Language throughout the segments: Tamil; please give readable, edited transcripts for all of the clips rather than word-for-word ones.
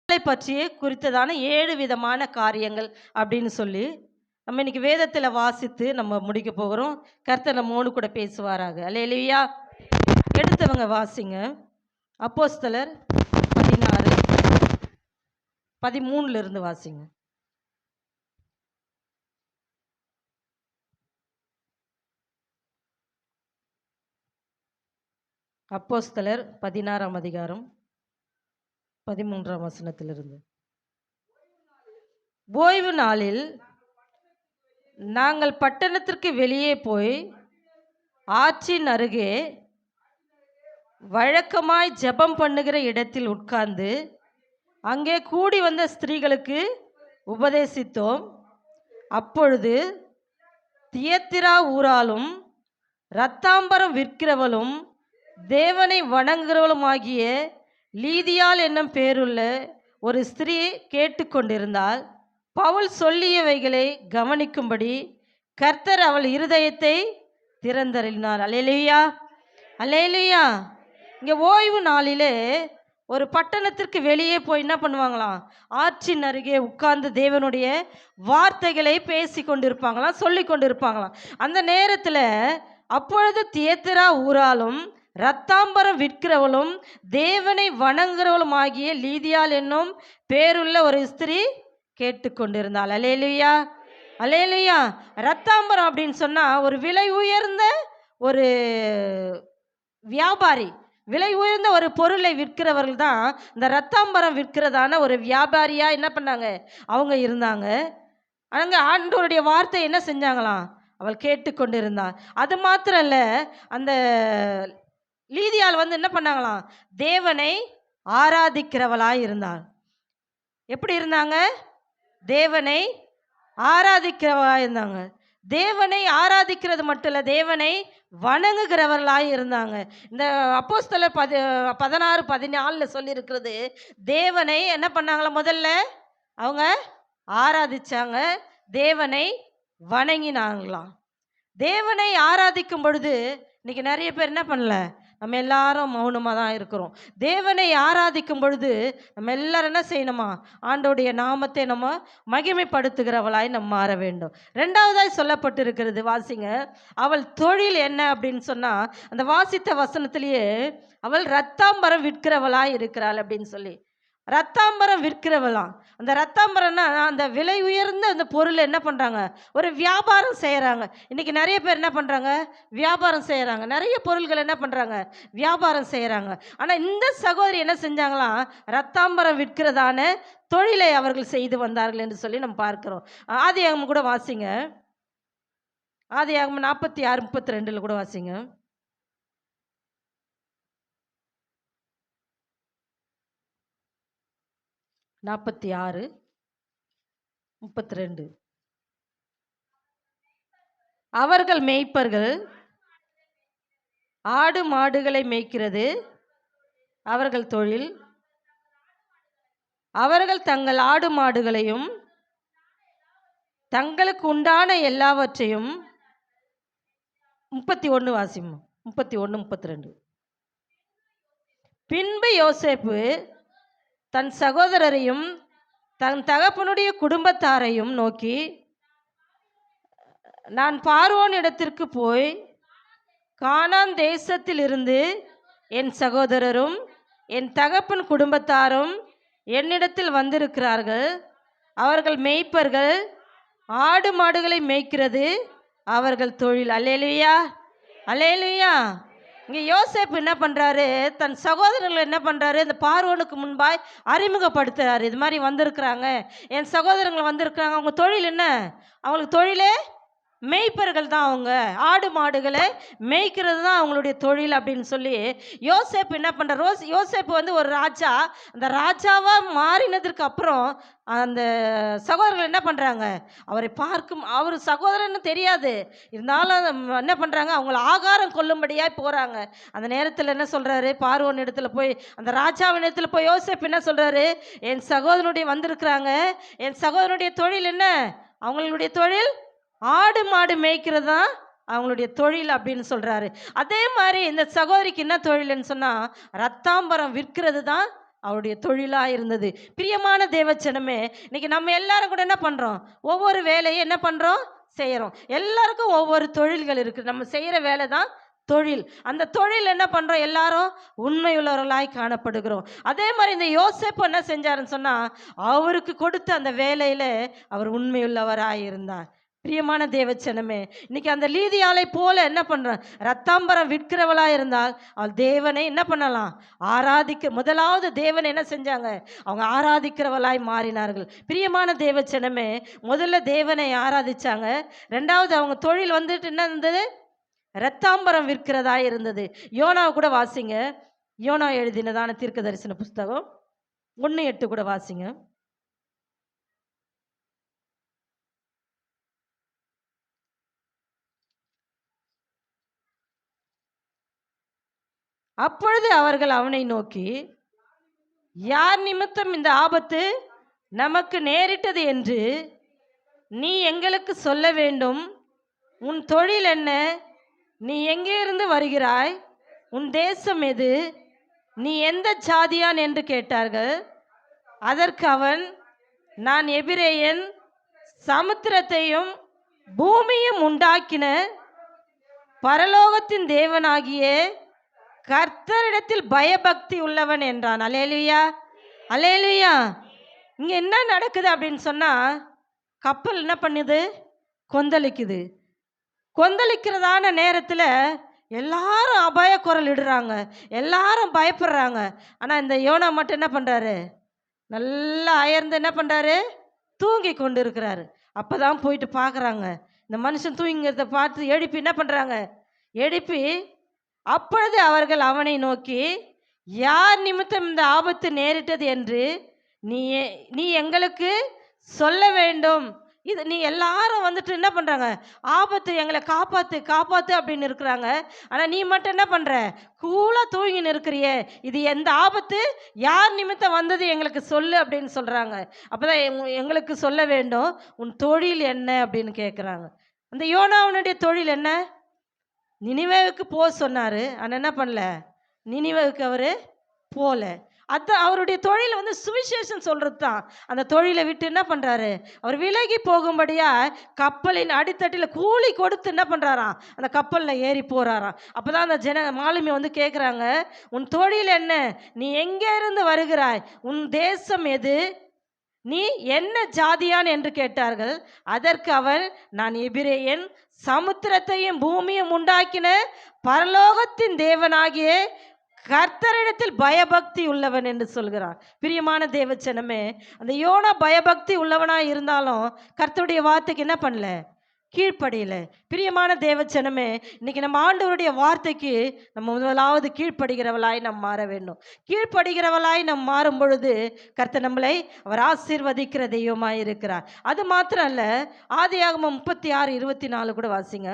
பற்றி குறித்ததான 7 விதமான காரியங்கள் அப்படின்னு சொல்லி நம்ம இன்னைக்கு வேதத்தில் வாசித்து நம்ம முடிக்க போகிறோம். கர்த்தர் நம்மோடு கூட பேசுவாராக. அல்லேலூயா. எடுத்தவங்க வாசிங்க. அப்போஸ்தலர் 16:13 இருந்து வாசிங்க. அப்போஸ்தலர் 16ஆம் அதிகாரம் 13ஆம் வசனத்திலிருந்து. ஓய்வு நாளில் நாங்கள் பட்டணத்திற்கு வெளியே போய் ஆற்றின் அருகே வழக்கமாய் ஜெபம் பண்ணுகிற இடத்தில் உட்கார்ந்து அங்கே கூடி வந்த ஸ்திரீகளுக்கு உபதேசித்தோம். அப்பொழுது தியத்திரா ஊராலும் இரத்தாம்பரம் விற்கிறவளும் தேவனை வணங்குகிறவளுமாகிய லீதியாள் என்னும் பேருள்ள ஒரு ஸ்திரீ கேட்டுக்கொண்டிருந்தாள். பவுல் சொல்லியவைகளை கவனிக்கும்படி கர்த்தர் அவள் இருதயத்தை திறந்தருளினார். அல்லேலூயா, அல்லேலூயா. இங்கே ஓய்வு நாளிலே ஒரு பட்டணத்திற்கு வெளியே போய் என்ன பண்ணுவாங்களாம்? ஆற்றின் அருகே உட்கார்ந்து தேவனுடைய வார்த்தைகளை பேசி கொண்டிருப்பாங்களாம், சொல்லி கொண்டிருப்பாங்களாம். அந்த நேரத்தில் அப்பொழுது தியத்திரா ஊராலும் இரத்தாம்பரம் விற்கிறவளும் தேவனை வணங்குகிறவளும் ஆகிய லீதியாள் என்னும் பேருள்ள ஒரு ஸ்திரீ கேட்டுக்கொண்டிருந்தாள். அல்லேலூயா, அல்லேலூயா. இரத்தாம்பரம் அப்படின்னு சொன்னால் ஒரு விலை உயர்ந்த ஒரு வியாபாரி, விலை உயர்ந்த ஒரு பொருளை விற்கிறவர்கள் தான் இந்த இரத்தாம்பரம் விற்கிறதான ஒரு வியாபாரியாக என்ன பண்ணாங்க? அவங்க இருந்தாங்க. அங்கே ஆண்டவருடைய வார்த்தை என்ன செஞ்சாங்களாம்? அவள் கேட்டுக்கொண்டிருந்தாள். அது மாத்திரம் இல்லை, அந்த லீதியாள் என்ன பண்ணாங்களாம்? தேவனை ஆராதிக்கிறவளாய் இருந்தாள். எப்படி இருந்தாங்க? தேவனை ஆராதிக்கிறவளாய் இருந்தாங்க. தேவனை ஆராதிக்கிறது மட்டும் இல்லை, தேவனை வணங்குகிறவர்களாய் இருந்தாங்க. இந்த அப்போஸ்தலர் 16:14 சொல்லியிருக்கிறது, தேவனை என்ன பண்ணாங்களா? முதல்ல அவங்க ஆராதிச்சாங்க, தேவனை வணங்கினாங்களாம். தேவனை ஆராதிக்கும் பொழுது இன்னைக்கு நிறைய பேர் என்ன பண்ணல? நம்ம எல்லாரும் மௌனமாக தான் இருக்கிறோம். தேவனை ஆராதிக்கும் பொழுது நம்ம எல்லாரும் என்ன செய்யணுமா? ஆண்டோடைய நாமத்தை நம்ம மகிமைப்படுத்துகிறவளாய் நம்ம மாற வேண்டும். ரெண்டாவதாய் சொல்லப்பட்டிருக்கிறது, வாசிங்க. அவள் தொழில் என்ன அப்படின்னு சொன்னால், அந்த வாசித்த வசனத்திலேயே அவள் இரத்தாம்பரம் விற்கிறவளாய் இருக்கிறாள் அப்படின்னு சொல்லி. இரத்தாம்பரம் விற்கிறவளாம். அந்த இரத்தாம்பரம்னா அந்த விலை உயர்ந்த அந்த பொருள் என்ன பண்ணுறாங்க? ஒரு வியாபாரம் செய்கிறாங்க. இன்றைக்கி நிறைய பேர் என்ன பண்ணுறாங்க? வியாபாரம் செய்கிறாங்க. நிறைய பொருள்கள் என்ன பண்ணுறாங்க? வியாபாரம் செய்கிறாங்க. ஆனால் இந்த சகோதரி என்ன செஞ்சாங்களாம்? இரத்தாம்பரம் விற்கிறதான தொழிலை அவர்கள் செய்து வந்தார்கள் என்று சொல்லி நம்ம பார்க்கிறோம். ஆதியாகமம் கூட வாசிங்க. ஆதியாகமம் 46:32 கூட வாசிங்க. 46:32. அவர்கள் மேய்ப்பர்கள் ஆடு மாடுகளை மேய்க்கிறது அவர்கள் தொழில். அவர்கள் தங்கள் ஆடு மாடுகளையும் தங்களுக்கு உண்டான எல்லாவற்றையும் 31 வாசிம் 31-32. பின்பு யோசேப்பு தன் சகோதரரையும் தன் தகப்பனுடைய குடும்பத்தாரையும் நோக்கி, நான் பார்வோன் இடத்திற்கு போய் கானான் தேசத்தில் இருந்து என் சகோதரரும் என் தகப்பன் குடும்பத்தாரும் என்னிடத்தில் வந்திருக்கிறார்கள். அவர்கள் மேய்ப்பர்கள், ஆடு மாடுகளை மேய்க்கிறது அவர்கள் தொழில். அல்லேலூயா, அல்லேலூயா. இங்கே யோசேப்பு என்ன பண்ணுறாரு? தன் சகோதரர்கள் என்ன பண்ணுறாரு? இந்த பார்வோனுக்கு முன்பாய் அறிமுகப்படுத்துகிறாரு. இது மாதிரி வந்திருக்கிறாங்க, என் சகோதரர்கள் வந்திருக்கிறாங்க. அவங்க தொழில் என்ன? அவங்களுக்கு தொழிலே மேய்ப்பர்கள் தான். அவங்க ஆடு மாடுகளை மேய்க்கிறது தான் அவங்களுடைய தொழில் அப்படின்னு சொல்லி யோசேப்பு என்ன பண்ணுற? யோசேப்பு ஒரு ராஜா. அந்த ராஜாவாக மாறினதற்கு அப்புறம் அந்த சகோதரர்கள் என்ன பண்ணுறாங்க? அவரை பார்க்கும், அவர் சகோதரன்னு தெரியாது, இருந்தாலும் என்ன பண்ணுறாங்க? அவங்கள ஆகாரம் கொள்ளும்படியாக போகிறாங்க. அந்த நேரத்தில் என்ன சொல்கிறாரு? பார்வோன் இடத்துல போய், அந்த ராஜாவின் இடத்துல போய் யோசேப்பு என்ன சொல்கிறாரு? என் சகோதரனுடைய வந்திருக்கிறாங்க, என் சகோதரனுடைய தொழில் என்ன? அவங்களுடைய தொழில் ஆடு மாடு மேய்க்கிறது தான் அவங்களுடைய தொழில் அப்படின்னு சொல்கிறாரு. அதே மாதிரி இந்த சகோதரிக்கு என்ன தொழில்னு சொன்னால், இரத்தாம்பரம் விற்கிறது தான் அவருடைய தொழிலாக இருந்தது. பிரியமான தேவச்சனமே, இன்னைக்கு நம்ம எல்லாரும் கூட என்ன பண்ணுறோம்? ஒவ்வொரு வேலையை என்ன பண்ணுறோம்? செய்கிறோம். எல்லாருக்கும் ஒவ்வொரு தொழில்கள் இருக்குது. நம்ம செய்கிற வேலை தான் தொழில். அந்த தொழில் என்ன பண்ணுறோம்? எல்லாரும் உண்மையுள்ளவர்களாய் காணப்படுகிறோம். அதே மாதிரி இந்த யோசேப்பு என்ன செஞ்சாருன்னு சொன்னால், அவருக்கு கொடுத்த அந்த வேலையில் அவர் உண்மையுள்ளவராய் இருந்தார். பிரியமான தேவச்சனமே, இன்னைக்கு அந்த லீதியாளை போல என்ன பண்ணுறான்? ரத்தாம்பரம் விற்கிறவளாக இருந்தால் அவள் தேவனை என்ன பண்ணலாம்? முதலாவது தேவனை என்ன செஞ்சாங்க? அவங்க ஆராதிக்கிறவளாய் மாறினார்கள். பிரியமான தேவச்சனமே, முதல்ல தேவனை ஆராதிச்சாங்க. ரெண்டாவது அவங்க தொழில் வந்துட்டு என்ன இருந்தது? ரத்தாம்பரம் விற்கிறதா இருந்தது. யோனாவை கூட வாசிங்க. யோனா எழுதினதான தீர்க்க தரிசன புஸ்தகம் 1:8 கூட வாசிங்க. அப்பொழுது அவர்கள் அவனை நோக்கி, யார் நிமித்தம் இந்த ஆபத்து நமக்கு நேரிட்டது என்று நீ எங்களுக்கு சொல்ல வேண்டும். உன் தொழில் என்ன? நீ எங்கே இருந்து வருகிறாய்? உன் தேசம் எது? நீ எந்த ஜாதியான் என்று கேட்டார்கள். அதற்கு அவன், நான் எபிரேயன், சமுத்திரத்தையும் பூமியும் உண்டாக்கின பரலோகத்தின் தேவனாகிய கர்த்தரிடத்தில் பயபக்தி உள்ளவன் என்றான். அல்லேலூயா, அல்லேலூயா. இங்கே என்ன நடக்குது அப்படின்னு சொன்னால், கப்பல் என்ன பண்ணுது? கொந்தளிக்குது. கொந்தளிக்கிறதான நேரத்தில் எல்லாரும் அபாய குரல் இடுறாங்க, எல்லாரும் பயப்படுறாங்க. ஆனால் இந்த யோனா மட்டும் என்ன பண்ணுறாரு? நல்லா அயர்ந்து என்ன பண்ணுறாரு? தூங்கி கொண்டு இருக்கிறாரு. அப்போ தான் போயிட்டு பார்க்குறாங்க. இந்த மனுஷன் தூங்கிறத பார்த்து எழுப்பி என்ன பண்ணுறாங்க? எழுப்பி, அப்பொழுது அவர்கள் அவனை நோக்கி, யார் நிமித்தம் இந்த ஆபத்து நேரிட்டது என்று நீ எங்களுக்கு சொல்ல வேண்டும். இது நீ எல்லாரும் வந்துட்டு என்ன பண்ணுறாங்க? ஆபத்து, எங்களை காப்பாற்று காப்பாற்று அப்படின்னு இருக்கிறாங்க. ஆனால் நீ மட்டும் என்ன பண்ணுற? கூலாக தூங்கின்னு இருக்கிறியே. இது எந்த ஆபத்து? யார் நிமித்தம் வந்தது எங்களுக்கு சொல்லு அப்படின்னு சொல்கிறாங்க. அப்போ தான் எங்களுக்கு சொல்ல வேண்டும். உன் தொழில் என்ன அப்படின்னு கேட்குறாங்க. அந்த யோனாவுடைய தொழில் என்ன? நினிவேவுக்கு போக சொன்னார். ஆனால் என்ன பண்ணல? நினிவேவுக்கு அவர் போகல. அதுதான் அவருடைய தொழில் வந்து சுவிசேஷம் சொல்கிறது தான். அந்த தொழிலை விட்டு என்ன பண்ணுறாரு? அவர் விலகி போகும்படியா கப்பலின் அடித்தட்டில் கூலி கொடுத்து என்ன பண்ணுறாராம்? அந்த கப்பலில் ஏறி போகிறாராம். அப்போ தான் அந்த மாலுமி வந்து கேட்குறாங்க, உன் தொழில் என்ன? நீ எங்கே இருந்து வருகிறாய்? உன் தேசம் எது? நீ என்ன ஜாதியான் என்று கேட்டார்கள். அதற்கு அவன், நான் எபிரேயன், சமுத்திரத்தையும் பூமியும் உண்டாக்கின பரலோகத்தின் தேவனாகிய கர்த்தரிடத்தில் பயபக்தி உள்ளவன் என்று சொல்கிறார். பிரியமான தேவச்சனமே, அந்த யோனா பயபக்தி உள்ளவனாக இருந்தாலும் கர்த்தருடைய வார்த்தைக்கு என்ன பண்ணல? கீழ்ப்படியல. பிரியமான தேவச்சனமே, இன்னைக்கு நம்ம ஆண்டவருடைய வார்த்தைக்கு நம்ம முதலாவது கீழ்ப்படுகிறவளாய் நாம் மாற வேண்டும். கீழ்ப்படுகிறவளாய் நாம் மாறும் பொழுது கர்த்தர் நம்மளை அவர் ஆசீர்வதிக்கிற தெய்வமாய் இருக்கிறார். அது மாத்திரம் அல்ல, ஆதியாகமம் 36:24 கூட வாசிங்க.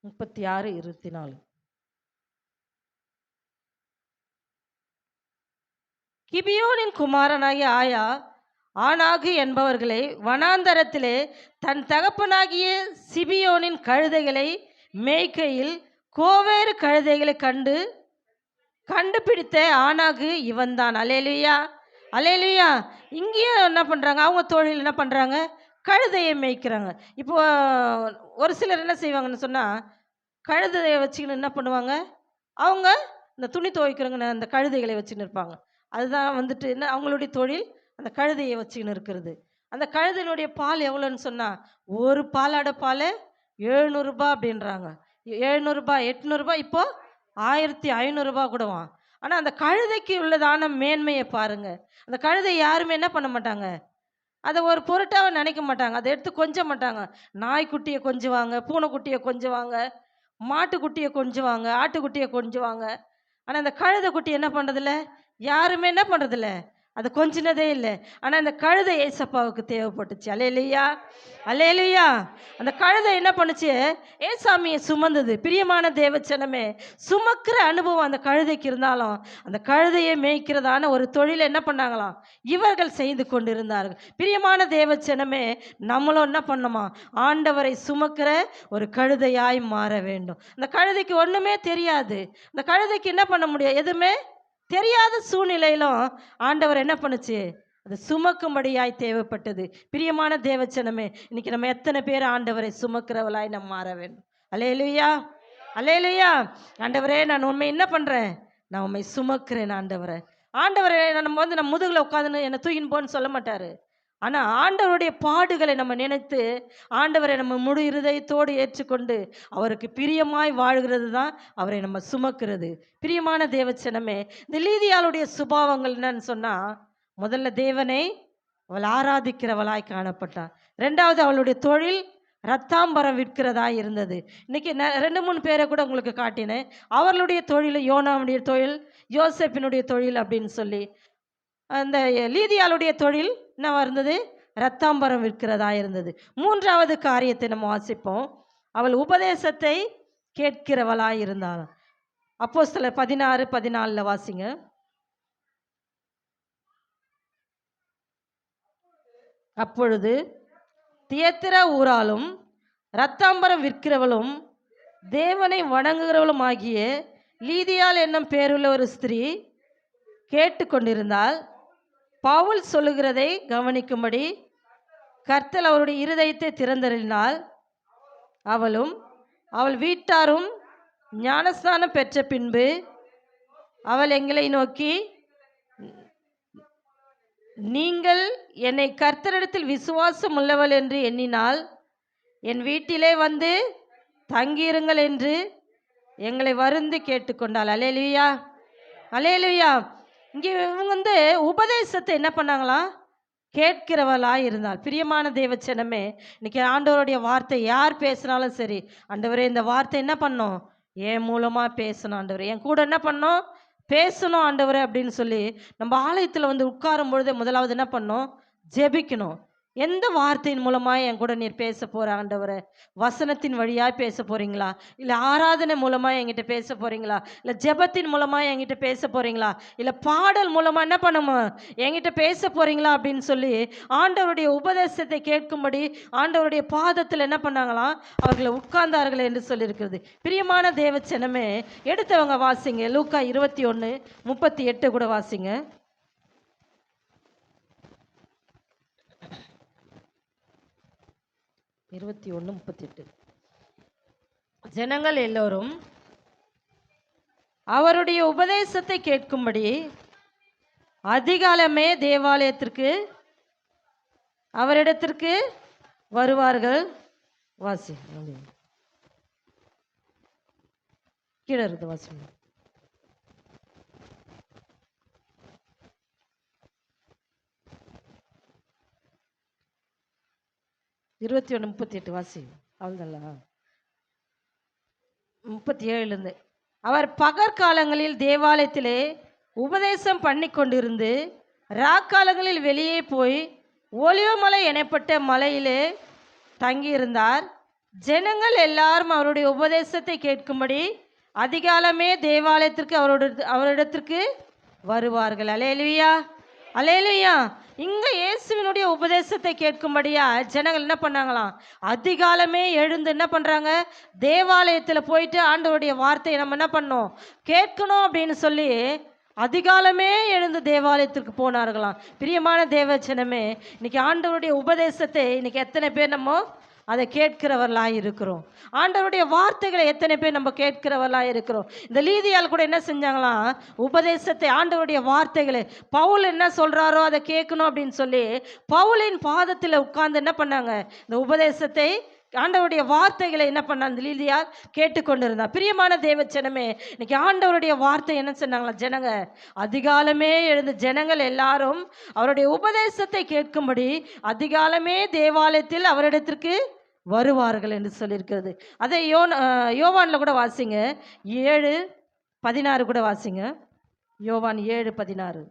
36:24. கிபியோனின் குமாரனாகிய ஆயா ஆனாகு என்பவர்களை வனாந்தரத்திலே தன் தகப்பனாகிய சிபியோனின் கழுதைகளை மேய்க்கையில் கோவேறு கழுதைகளை கண்டுபிடித்த ஆனாகு இவன்தான். அல்லேலூயா, அல்லேலூயா. இங்கேயும் என்ன பண்ணுறாங்க? அவங்க தொழில் என்ன பண்ணுறாங்க? கழுதையை மேய்க்கிறாங்க. இப்போ ஒரு சிலர் என்ன செய்வாங்கன்னு சொன்னால், கழுதையை வச்சுக்கின்னு என்ன பண்ணுவாங்க? அவங்க இந்த துணி துவைக்கிறவங்க அந்த கழுதைகளை வச்சுன்னு இருப்பாங்க. அதுதான் வந்துட்டு என்ன அவங்களுடைய தொழில், அந்த கழுதையை வச்சுக்கின்னு இருக்கிறது. அந்த கழுதையினுடைய பால் எவ்வளோன்னு சொன்னால், ஒரு பாலாட பால் 700 ரூபாய் அப்படின்றாங்க. 700 ரூபாய், 800 ரூபாய், இப்போ 1500 ரூபாய் கூடவான். ஆனால் அந்த கழுதைக்கு உள்ளதான மேன்மையை பாருங்கள். அந்த கழுதை யாருமே என்ன பண்ண மாட்டாங்க? அதை ஒரு பொருட்டாக நினைக்க மாட்டாங்க. அதை எடுத்து கொஞ்ச மாட்டாங்க. நாய்க்குட்டியை கொஞ்சுவாங்க, பூனைக்குட்டியை கொஞ்சுவாங்க, மாட்டுக்குட்டியை கொஞ்சுவாங்க, ஆட்டுக்குட்டியை கொஞ்சுவாங்க. ஆனால் அந்த கழுதை குட்டி என்ன பண்ணுறதில்ல? யாருமே என்ன பண்ணுறதில்ல? அது கொஞ்சினதே இல்லை. ஆனால் இந்த கழுதை ஏசப்பாவுக்கு தேவைப்பட்டுச்சு. அல்லேலூயா, அல்லேலூயா. அந்த கழுதை என்ன பண்ணுச்சு? ஏசாமியை சுமந்தது. பிரியமான தேவச்சனமே, சுமக்கிற அனுபவம் அந்த கழுதைக்கு இருந்தாலும் அந்த கழுதையை மேய்க்கிறதான ஒரு தொழிலை என்ன பண்ணாங்களாம்? இவர்கள் செய்து கொண்டிருந்தார்கள். பிரியமான தேவச்சனமே, நம்மளும் என்ன பண்ணணுமா? ஆண்டவரை சுமக்கிற ஒரு கழுதையாய் மாற வேண்டும். அந்த கழுதைக்கு ஒன்றுமே தெரியாது. அந்த கழுதைக்கு என்ன பண்ண முடியும்? எதுவுமே தெரியாத சூழ்நிலையிலும் ஆண்டவர் என்ன பண்ணுச்சு? அது சுமக்கும்படியாய் தேவைப்பட்டது. பிரியமான தேவச்சனமே, இன்னைக்கு நம்ம எத்தனை பேர் ஆண்டவரை சுமக்கிறவளாய் நம்ம மாற வேண்டும்? அல்லேலூயா, அல்லேலூயா. ஆண்டவரே, நான் உண்மை என்ன பண்றேன்? நான் உண்மை சுமக்கிறேன் ஆண்டவரை. ஆண்டவரை நம்ம நம்ம முதுகில் உட்காந்துன்னு என்னை தூக்கின்னு போன்னு சொல்ல மாட்டாரு. ஆனால் ஆண்டவருடைய பாடுகளை நம்ம நினைத்து ஆண்டவரை நம்ம முழு இருதயத்தோடு ஏற்றுக்கொண்டு அவருக்கு பிரியமாய் வாழ்கிறது தான் அவரை நம்ம சுமக்கிறது. பிரியமான தேவச்சனமே, இந்த லீதியாளுடைய சுபாவங்கள் என்னன்னு சொன்னால், முதல்ல தேவனை அவள் ஆராதிக்கிறவளாய் காணப்பட்டாள். ரெண்டாவது, அவளுடைய தொழில் ரத்தாம்பரம் விற்கிறதா இருந்தது. இன்னைக்கு 2-3 பேரை கூட உங்களுக்கு காட்டினேன். அவர்களுடைய தொழில், யோனாவுடைய தொழில், யோசேப்பினுடைய தொழில் அப்படின்னு சொல்லி. அந்த லீதியாளுடைய தொழில் என்ன இருந்தது? ரத்தாம்பரம் விற்கிறதா இருந்தது. மூன்றாவது காரியத்தை நம்ம வாசிப்போம். அவள் உபதேசத்தை கேட்கிறவளாய் இருந்தாள். அப்போஸ்தலர் 16:14 வாசிங்க. அப்பொழுது தியத்திரா ஊராலும் ரத்தாம்பரம் விற்கிறவளும் தேவனை வணங்குகிறவளும் ஆகிய லீதியாள் என்னும் பேருள்ள ஒரு ஸ்திரீ கேட்டுக்கொண்டிருந்தால் பவுல் சொல்லுகிறதை கவனிக்கும்படி கர்த்தர் அவருடைய இருதயத்தை திறந்தறினாள். அவளும் அவள் வீட்டாரும் ஞானஸ்தானம் பெற்ற பின்பு அவள் எங்களை நோக்கி, நீங்கள் என்னை கர்த்தரிடத்தில் விசுவாசம் உள்ளவள் என்று எண்ணினால் என் வீட்டிலே வந்து தங்கியிருங்கள் என்று எங்களை வருந்து கேட்டுக்கொண்டாள். அல்லேலூயா, அல்லேலூயா. இங்கே இவங்க உபதேசத்தை என்ன பண்ணாங்களாம்? கேட்கிறவளாய் இருந்தாள். பிரியமான தேவச்சனமே, இன்னைக்கு ஆண்டவருடைய வார்த்தை யார் பேசினாலும் சரி, ஆண்டவரே இந்த வார்த்தை என்ன பண்ணோம்? என் மூலமாக பேசணும் ஆண்டவரே, என் கூட என்ன பண்ணோம்? பேசணும் ஆண்டவரே அப்படின்னு சொல்லி நம்ம ஆலயத்தில் உட்காரும் பொழுதே முதலாவது என்ன பண்ணோம்? ஜெபிக்கணும். எந்த வார்த்தையின் மூலமாக என் கூட நீர் பேச போகிற ஆண்டவரே? வசனத்தின் வழியாக பேச போகிறீங்களா? இல்லை ஆராதனை மூலமாக என்கிட்ட பேச போகிறீங்களா? இல்லை ஜெபத்தின் மூலமாக என்கிட்ட பேச போகிறீங்களா? இல்லை பாடல் மூலமாக என்ன பண்ணுமா என்கிட்ட பேச போகிறீங்களா அப்படின்னு சொல்லி ஆண்டவருடைய உபதேசத்தை கேட்கும்படி ஆண்டவருடைய பாதத்தில் என்ன பண்ணாங்களாம்? அவர்களை உட்கார்ந்தார்கள் என்று சொல்லியிருக்கிறது. பிரியமான தேவச்சனமே, எடுத்தவங்க வாசிங்க. லூக்கா 21:38 கூட வாசிங்க. 21:38. ஜனங்கள் எல்லோரும் அவருடைய உபதேசத்தை கேட்கும்படி அதிகாலமே தேவாலயத்திற்கு அவரிடத்திற்கு வருவார்கள். வாசி, கீழே இருந்து வாசி. 21:38 வாசி. அவ்வளோதான். 37 அவர் பகற்காலங்களில் தேவாலயத்திலே உபதேசம் பண்ணி கொண்டிருந்து ராக்காலங்களில் வெளியே போய் ஒலிவமலை எனப்பட்ட மலையிலே தங்கியிருந்தார். ஜனங்கள் எல்லாரும் அவருடைய உபதேசத்தை கேட்கும்படி அதிகாலமே தேவாலயத்திற்கு அவரிடத்திற்கு வருவார்கள். அல்லேலூயா, அல்லேலூயா. இங்கே இயேசுவினுடைய உபதேசத்தை கேட்கும்படியா ஜனங்கள் என்ன பண்ணாங்களாம்? அதிகாலமே எழுந்து என்ன பண்ணுறாங்க? தேவாலயத்தில் போயிட்டு ஆண்டவருடைய வார்த்தையை நம்ம என்ன பண்ணோம்? கேட்கணும் அப்படின்னு சொல்லி அதிகாலமே எழுந்து தேவாலயத்திற்கு போனார்களாம். பிரியமான தேவச்சனமே, இன்னைக்கு ஆண்டவருடைய உபதேசத்தை இன்னைக்கு எத்தனை பேர் நம்ம அதை கேட்கிறவர்களாக இருக்கிறோம்? ஆண்டவருடைய வார்த்தைகளை எத்தனை பேர் நம்ம கேட்கிறவர்களாக இருக்கிறோம்? இந்த லீதியால் கூட என்ன செஞ்சாங்களாம்? உபதேசத்தை, ஆண்டவருடைய வார்த்தைகளை, பவுல் என்ன சொல்கிறாரோ அதை கேட்கணும் அப்படின்னு சொல்லி பவுலின் பாதத்தில் உட்கார்ந்து என்ன பண்ணாங்க? இந்த உபதேசத்தை, ஆண்டவருடைய வார்த்தைகளை என்ன பண்ண அந்த லீதியால் கேட்டுக்கொண்டிருந்தா. பிரியமான தேவச்சனமே, இன்னைக்கு ஆண்டவருடைய வார்த்தை என்ன சொன்னாங்களா? ஜனங்க அதிகாலமே எழுந்து ஜனங்கள் எல்லாரும் அவருடைய உபதேசத்தை கேட்கும்படி அதிகாலமே தேவாலயத்தில் அவரிடத்திற்கு வருவார்கள் என்று சொல்லியிருக்கிறது. அதை யோவானில் கூட வாசிங்க. 7:16 கூட வாசிங்க. யோவான் 7:16.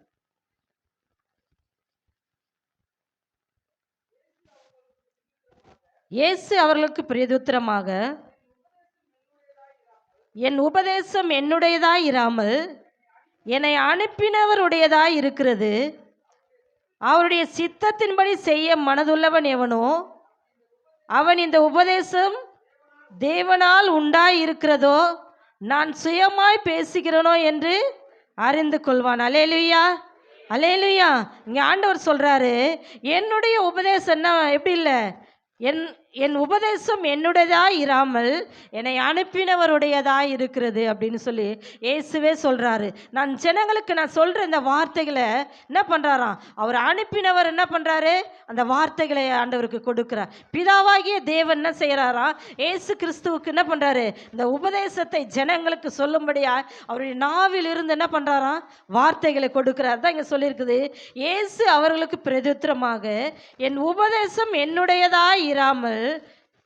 இயேசு அவர்களுக்கு பிரதியுத்தரமாக, என் உபதேசம் என்னுடையதாய் இராமல் என்னை அனுப்பினவருடையதாய் இருக்கிறது. அவருடைய சித்தத்தின்படி செய்ய மனதுள்ளவன் எவனோ அவன் இந்த உபதேசம் தேவனால் உண்டாய் இருக்கிறதோ நான் சுயமாய் பேசுகிறேனோ என்று அறிந்து கொள்வான். அல்லேலூயா, அல்லேலூயா. இங்கே ஆண்டவர் சொல்றாரு, என்னுடைய உபதேசம் என்ன எப்படி இல்லை, என் என் உபதேசம் என்னுடையதாய் இராமல் என்னை அனுப்பினவருடையதாய் இருக்கிறது அப்படின்னு சொல்லி இயேசுவே சொல்கிறாரு. நான் ஜனங்களுக்கு நான் சொல்கிற இந்த வார்த்தைகளை என்ன பண்ணுறாராம், அவர் அனுப்பினவர் என்ன பண்ணுறாரு, அந்த வார்த்தைகளை ஆண்டவருக்கு கொடுக்குறார். பிதாவாகிய தேவன் என்ன செய்கிறாராம், இயேசு கிறிஸ்துவுக்கு என்ன பண்ணுறாரு, இந்த உபதேசத்தை ஜனங்களுக்கு சொல்லும்படியா அவருடைய நாவில் இருந்து என்ன பண்ணுறாராம், வார்த்தைகளை கொடுக்குறார். தான் இங்கே சொல்லியிருக்குது, இயேசு அவர்களுக்கு பிரதியுத்தரமாக, என் உபதேசம் என்னுடையதாய் இராமல்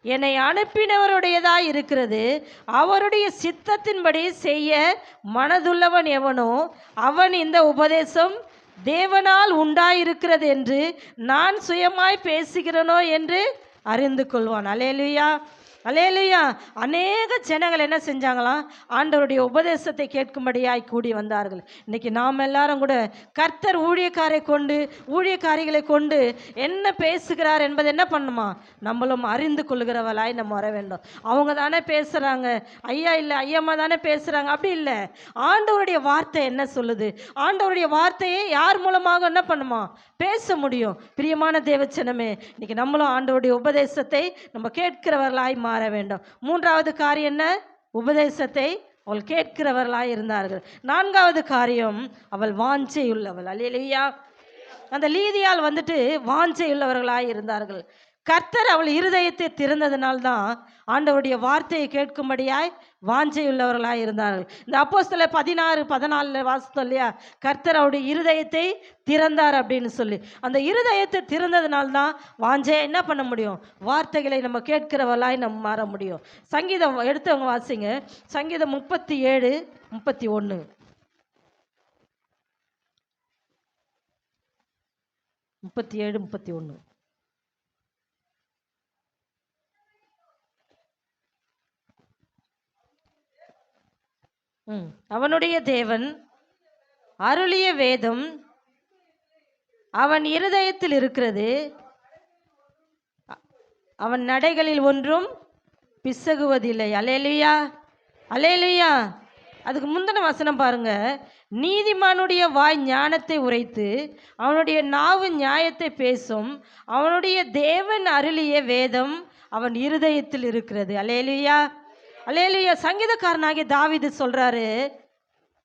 என்னை அனுப்பினவருடையதாய் இருக்கிறது. அவருடைய சித்தத்தின்படி செய்ய மனதுள்ளவன் எவனோ அவன் இந்த உபதேசம் தேவனால் உண்டாயிருக்கிறது என்று நான் சுயமாய் பேசுகிறேனோ என்று அறிந்து கொள்வான். அல்லேலூயா, அல்லேலூயா. அநேக ஜனங்கள் என்ன செஞ்சாங்களாம், ஆண்டவருடைய உபதேசத்தை கேட்கும்படியாய் கூடி வந்தார்கள். இன்னைக்கு நாம் எல்லாரும் கூட கர்த்தர் ஊழியக்காரிகளை கொண்டு என்ன பேசுகிறார் என்பதை என்ன பண்ணுமா, நம்மளும் அறிந்து கொள்கிறவளாய் நம்ம வர வேண்டும். அவங்க தானே பேசுகிறாங்க, ஐயா இல்லை ஐயம்மா தானே பேசுகிறாங்க, அப்படி இல்லை. ஆண்டவருடைய வார்த்தை என்ன சொல்லுது, ஆண்டவருடைய வார்த்தையை யார் மூலமாக என்ன பண்ணுமா பேச முடியும். பிரியமான தேவச்சனமே, இன்னைக்கு நம்மளும் ஆண்டவருடைய உபதேசத்தை நம்ம கேட்கிறவர்களாய் மாற வேண்டும். மூன்றாவது காரியம் என்ன, உபதேசத்தை அவள் கேட்கிறவர்களாய் இருந்தார்கள். நான்காவது காரியம், அவள் வாஞ்சையுள்ளவள். அல்லேலூயா. அந்த லீதியால் வந்துட்டு வாஞ்சையுள்ளவர்களாய் இருந்தார்கள். கர்த்தர் அவள் இருதயத்தை திறந்ததினால்தான் ஆண்டவருடைய வார்த்தையை கேட்கும்படியாய் வாஞ்சையுள்ளவர்களாய் இருந்தார்கள். இந்த அப்போஸ்தலர் 16:14 வாசித்தோம் இல்லையா, கர்த்தர் அவருடைய இருதயத்தை திறந்தார் அப்படின்னு சொல்லி. அந்த இருதயத்தை திறந்ததினால்தான் வாஞ்சையை என்ன பண்ண முடியும், வார்த்தைகளை நம்ம கேட்கிறவர்களாய் நம்ம மாற முடியும். சங்கீதம் எடுத்தவங்க வாசிங்க, சங்கீதம் 37:31. 37:31. அவனுடைய தேவன் அருளிய வேதம் அவன் இருதயத்தில் இருக்கிறது, அவன் நடைகளில் ஒன்றும் பிசகுவதில்லை. அல்லேலூயா, அல்லேலூயா. அதுக்கு முந்தின வசனம் பாருங்க, நீதிமானுடைய வாய் ஞானத்தை உரைத்து அவனுடைய நாவு நியாயத்தை பேசும், அவனுடைய தேவன் அருளிய வேதம் அவன் இருதயத்தில் இருக்கிறது. அல்லேலூயா, அல்லேலூயா. சங்கீதக்காரனாகிய தாவீது சொல்றாரு,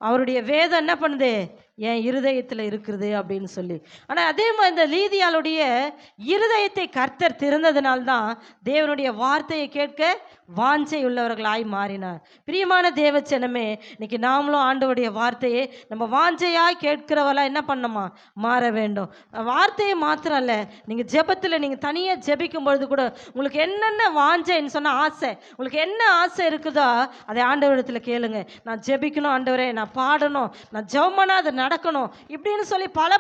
அவருடைய வேதம் என்ன பண்ணுது, என் இருதயத்தில் இருக்குது அப்படின்னு சொல்லி. ஆனால் அதே மாதிரி இந்த லீதியாளுடைய இருதயத்தை கர்த்தர் திறந்ததினால்தான் தேவனுடைய வார்த்தையை கேட்க வாஞ்சை உள்ளவர்களாய் மாறினார். பிரியமான தேவச்சனமே, இன்னைக்கு நாமளும் ஆண்டவருடைய வார்த்தையை நம்ம வாஞ்சையாய் கேட்கிறவளா என்ன பண்ணணுமா மாற வேண்டும். வார்த்தையை மாத்திரம் இல்லை, நீங்கள் ஜெபத்தில் நீங்கள் தனியாக ஜெபிக்கும் பொழுது கூட உங்களுக்கு என்னென்ன வாஞ்சைன்னு சொன்ன ஆசை, உங்களுக்கு என்ன ஆசை இருக்குதோ அதை ஆண்டவரிடத்தில் கேளுங்க. நான் ஜெபிக்கணும் ஆண்டவரே, நான் பாடணும், நான் ஜெபம்னா அதை நடக்கணும் இப்படின்னு சொல்லி பல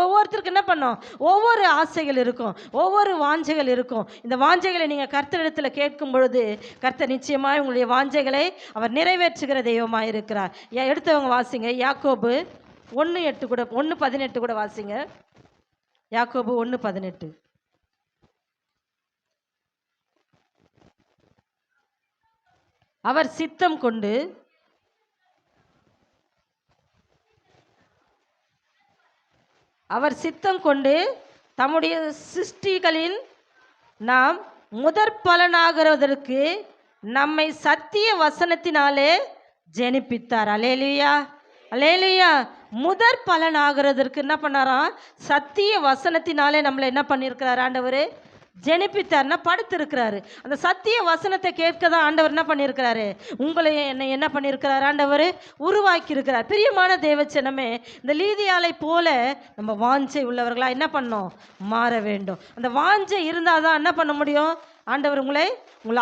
ஒவ்வொருத்தருக்கு என்ன பண்ணோம், ஒவ்வொரு ஆசைகள் இருக்கும், ஒவ்வொரு வாஞ்சைகள் இருக்கும். இந்த வாஞ்சைகளை நீங்கள் கர்த்தரிடத்தில் கேட்கும் பொழுது கர்த்தர் நிச்சயமாய் உங்களுடைய வாஞ்சைகளை அவர் நிறைவேற்றுகிற தெய்வமாக இருக்கிறார். எடுத்தவங்க வாசிங்க, யாக்கோபு 1:8 கூட 1:18 கூட வாசிங்க. யாக்கோபு 1:18. அவர் சித்தம் கொண்டு தம்முடைய சிருஷ்டிகளில் நாம் முதற் பலனாகிறதற்கு நம்மை சத்திய வசனத்தினாலே ஜெனிப்பித்தார். அல்லேலூயா, அல்லேலூயா. முதற் பலனாகிறதற்கு என்ன பண்ணாராம், சத்திய வசனத்தினாலே நம்மளை என்ன பண்ணியிருக்கிறார் ஆண்டவர், ஜெனிப்பித்தார்னா படுத்திருக்கிறாரு. அந்த சத்திய வசனத்தை கேட்க தான் ஆண்டவர் என்ன பண்ணியிருக்கிறாரு, உங்களை என்ன பண்ணியிருக்கிறார் ஆண்டவர், உருவாக்கி இருக்கிறார். பிரியமான தேவச்சனமே, இந்த லீதியாலை போல நம்ம வாஞ்சை உள்ளவர்களாக என்ன பண்ணோம் மாற வேண்டும். அந்த வாஞ்சை இருந்தால் தான் என்ன பண்ண முடியும், ஆண்டவர் உங்களை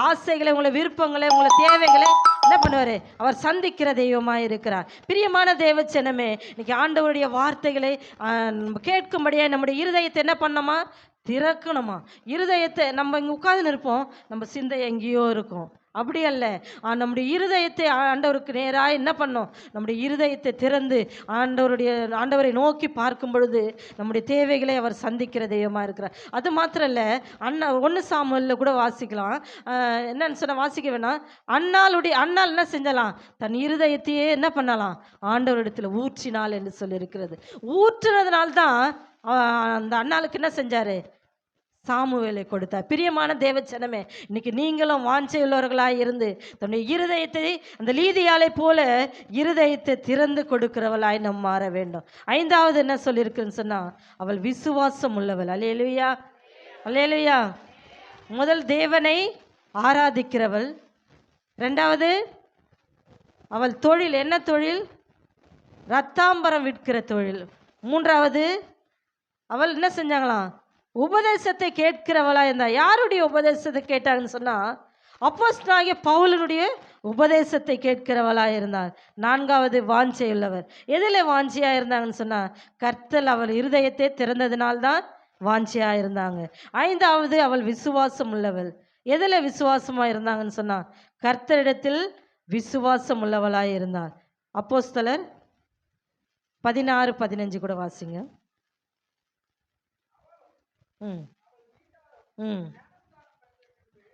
ஆசைகளை, உங்களை விருப்பங்களை, உங்களை தேவைகளை என்ன பண்ணுவார், அவர் சந்திக்கிற தெய்வமாக இருக்கிறார். பிரியமான தேவச்சனமே, இன்னைக்கு ஆண்டவருடைய வார்த்தைகளை கேட்கும்படியாக நம்முடைய இருதயத்தை என்ன பண்ணோமா திறக்கணுமா. இருதயத்தை நம்ம இங்கே உட்கார்ந்து இருப்போம், நம்ம சிந்தை எங்கேயோ இருக்கும். அப்படி அல்ல. நம்முடைய இருதயத்தை ஆண்டவருக்கு நேராக என்ன பண்ணோம், நம்முடைய இருதயத்தை திறந்து ஆண்டவரை நோக்கி பார்க்கும் பொழுது நம்முடைய தேவைகளை அவர் சந்திக்கிற தெய்வமாக இருக்கிறார். அது மாத்திரம் இல்லை, 1 சாமுவேலில் கூட வாசிக்கலாம். என்னன்னு சொன்னால் வாசிக்க வேணாம். அன்னாள் என்ன செஞ்சலாம், தன் இருதயத்தையே என்ன பண்ணலாம், ஆண்டவரிடத்தில் ஊற்றினாள் என்று சொல்லி இருக்கிறது. ஊற்றுனதுனால்தான் அந்த அன்னாளுக்கு என்ன செஞ்சாரு, சாமுவேலை கொடுத்தார். பிரியமான தேவச்சனமே, இன்னைக்கு நீங்களும் வாஞ்சையுள்ளவர்களாய் இருந்து தன்னுடைய இருதயத்தை அந்த லீதியாலை போல இருதயத்தை திறந்து கொடுக்கிறவளாய் நாம் மாற வேண்டும். 5வது என்ன சொல்லியிருக்குன்னு சொன்னா, அவள் விசுவாசம் உள்ளவள். அல்லேலூயா, அல்லேலூயா. முதல் தேவனை ஆராதிக்கிறவள். 2வது அவள் தொழில் என்ன தொழில், ரத்தாம்பரம் விற்கிற தொழில். 3வது அவள் என்ன செஞ்சாங்களாம், உபதேசத்தை கேட்கிறவளா இருந்தா. யாருடைய உபதேசத்தை கேட்டாங்கன்னு சொன்னா, அப்போஸ்தலனாகிய பவுலனுடைய உபதேசத்தை கேட்கிறவளா இருந்தார். 4வது வாஞ்சை உள்ளவர். எதில் வாஞ்சியா இருந்தாங்கன்னு சொன்னா, கர்த்தர் அவள் இருதயத்தை திறந்ததினால்தான் வாஞ்சியா இருந்தாங்க. 5வது அவள் விசுவாசம் உள்ளவள். எதில் விசுவாசமா இருந்தாங்கன்னு சொன்னா, கர்த்தரிடத்தில் விசுவாசம் உள்ளவளாய் இருந்தார். அப்போஸ்தலர் 16-15 கூட வாசிங்க.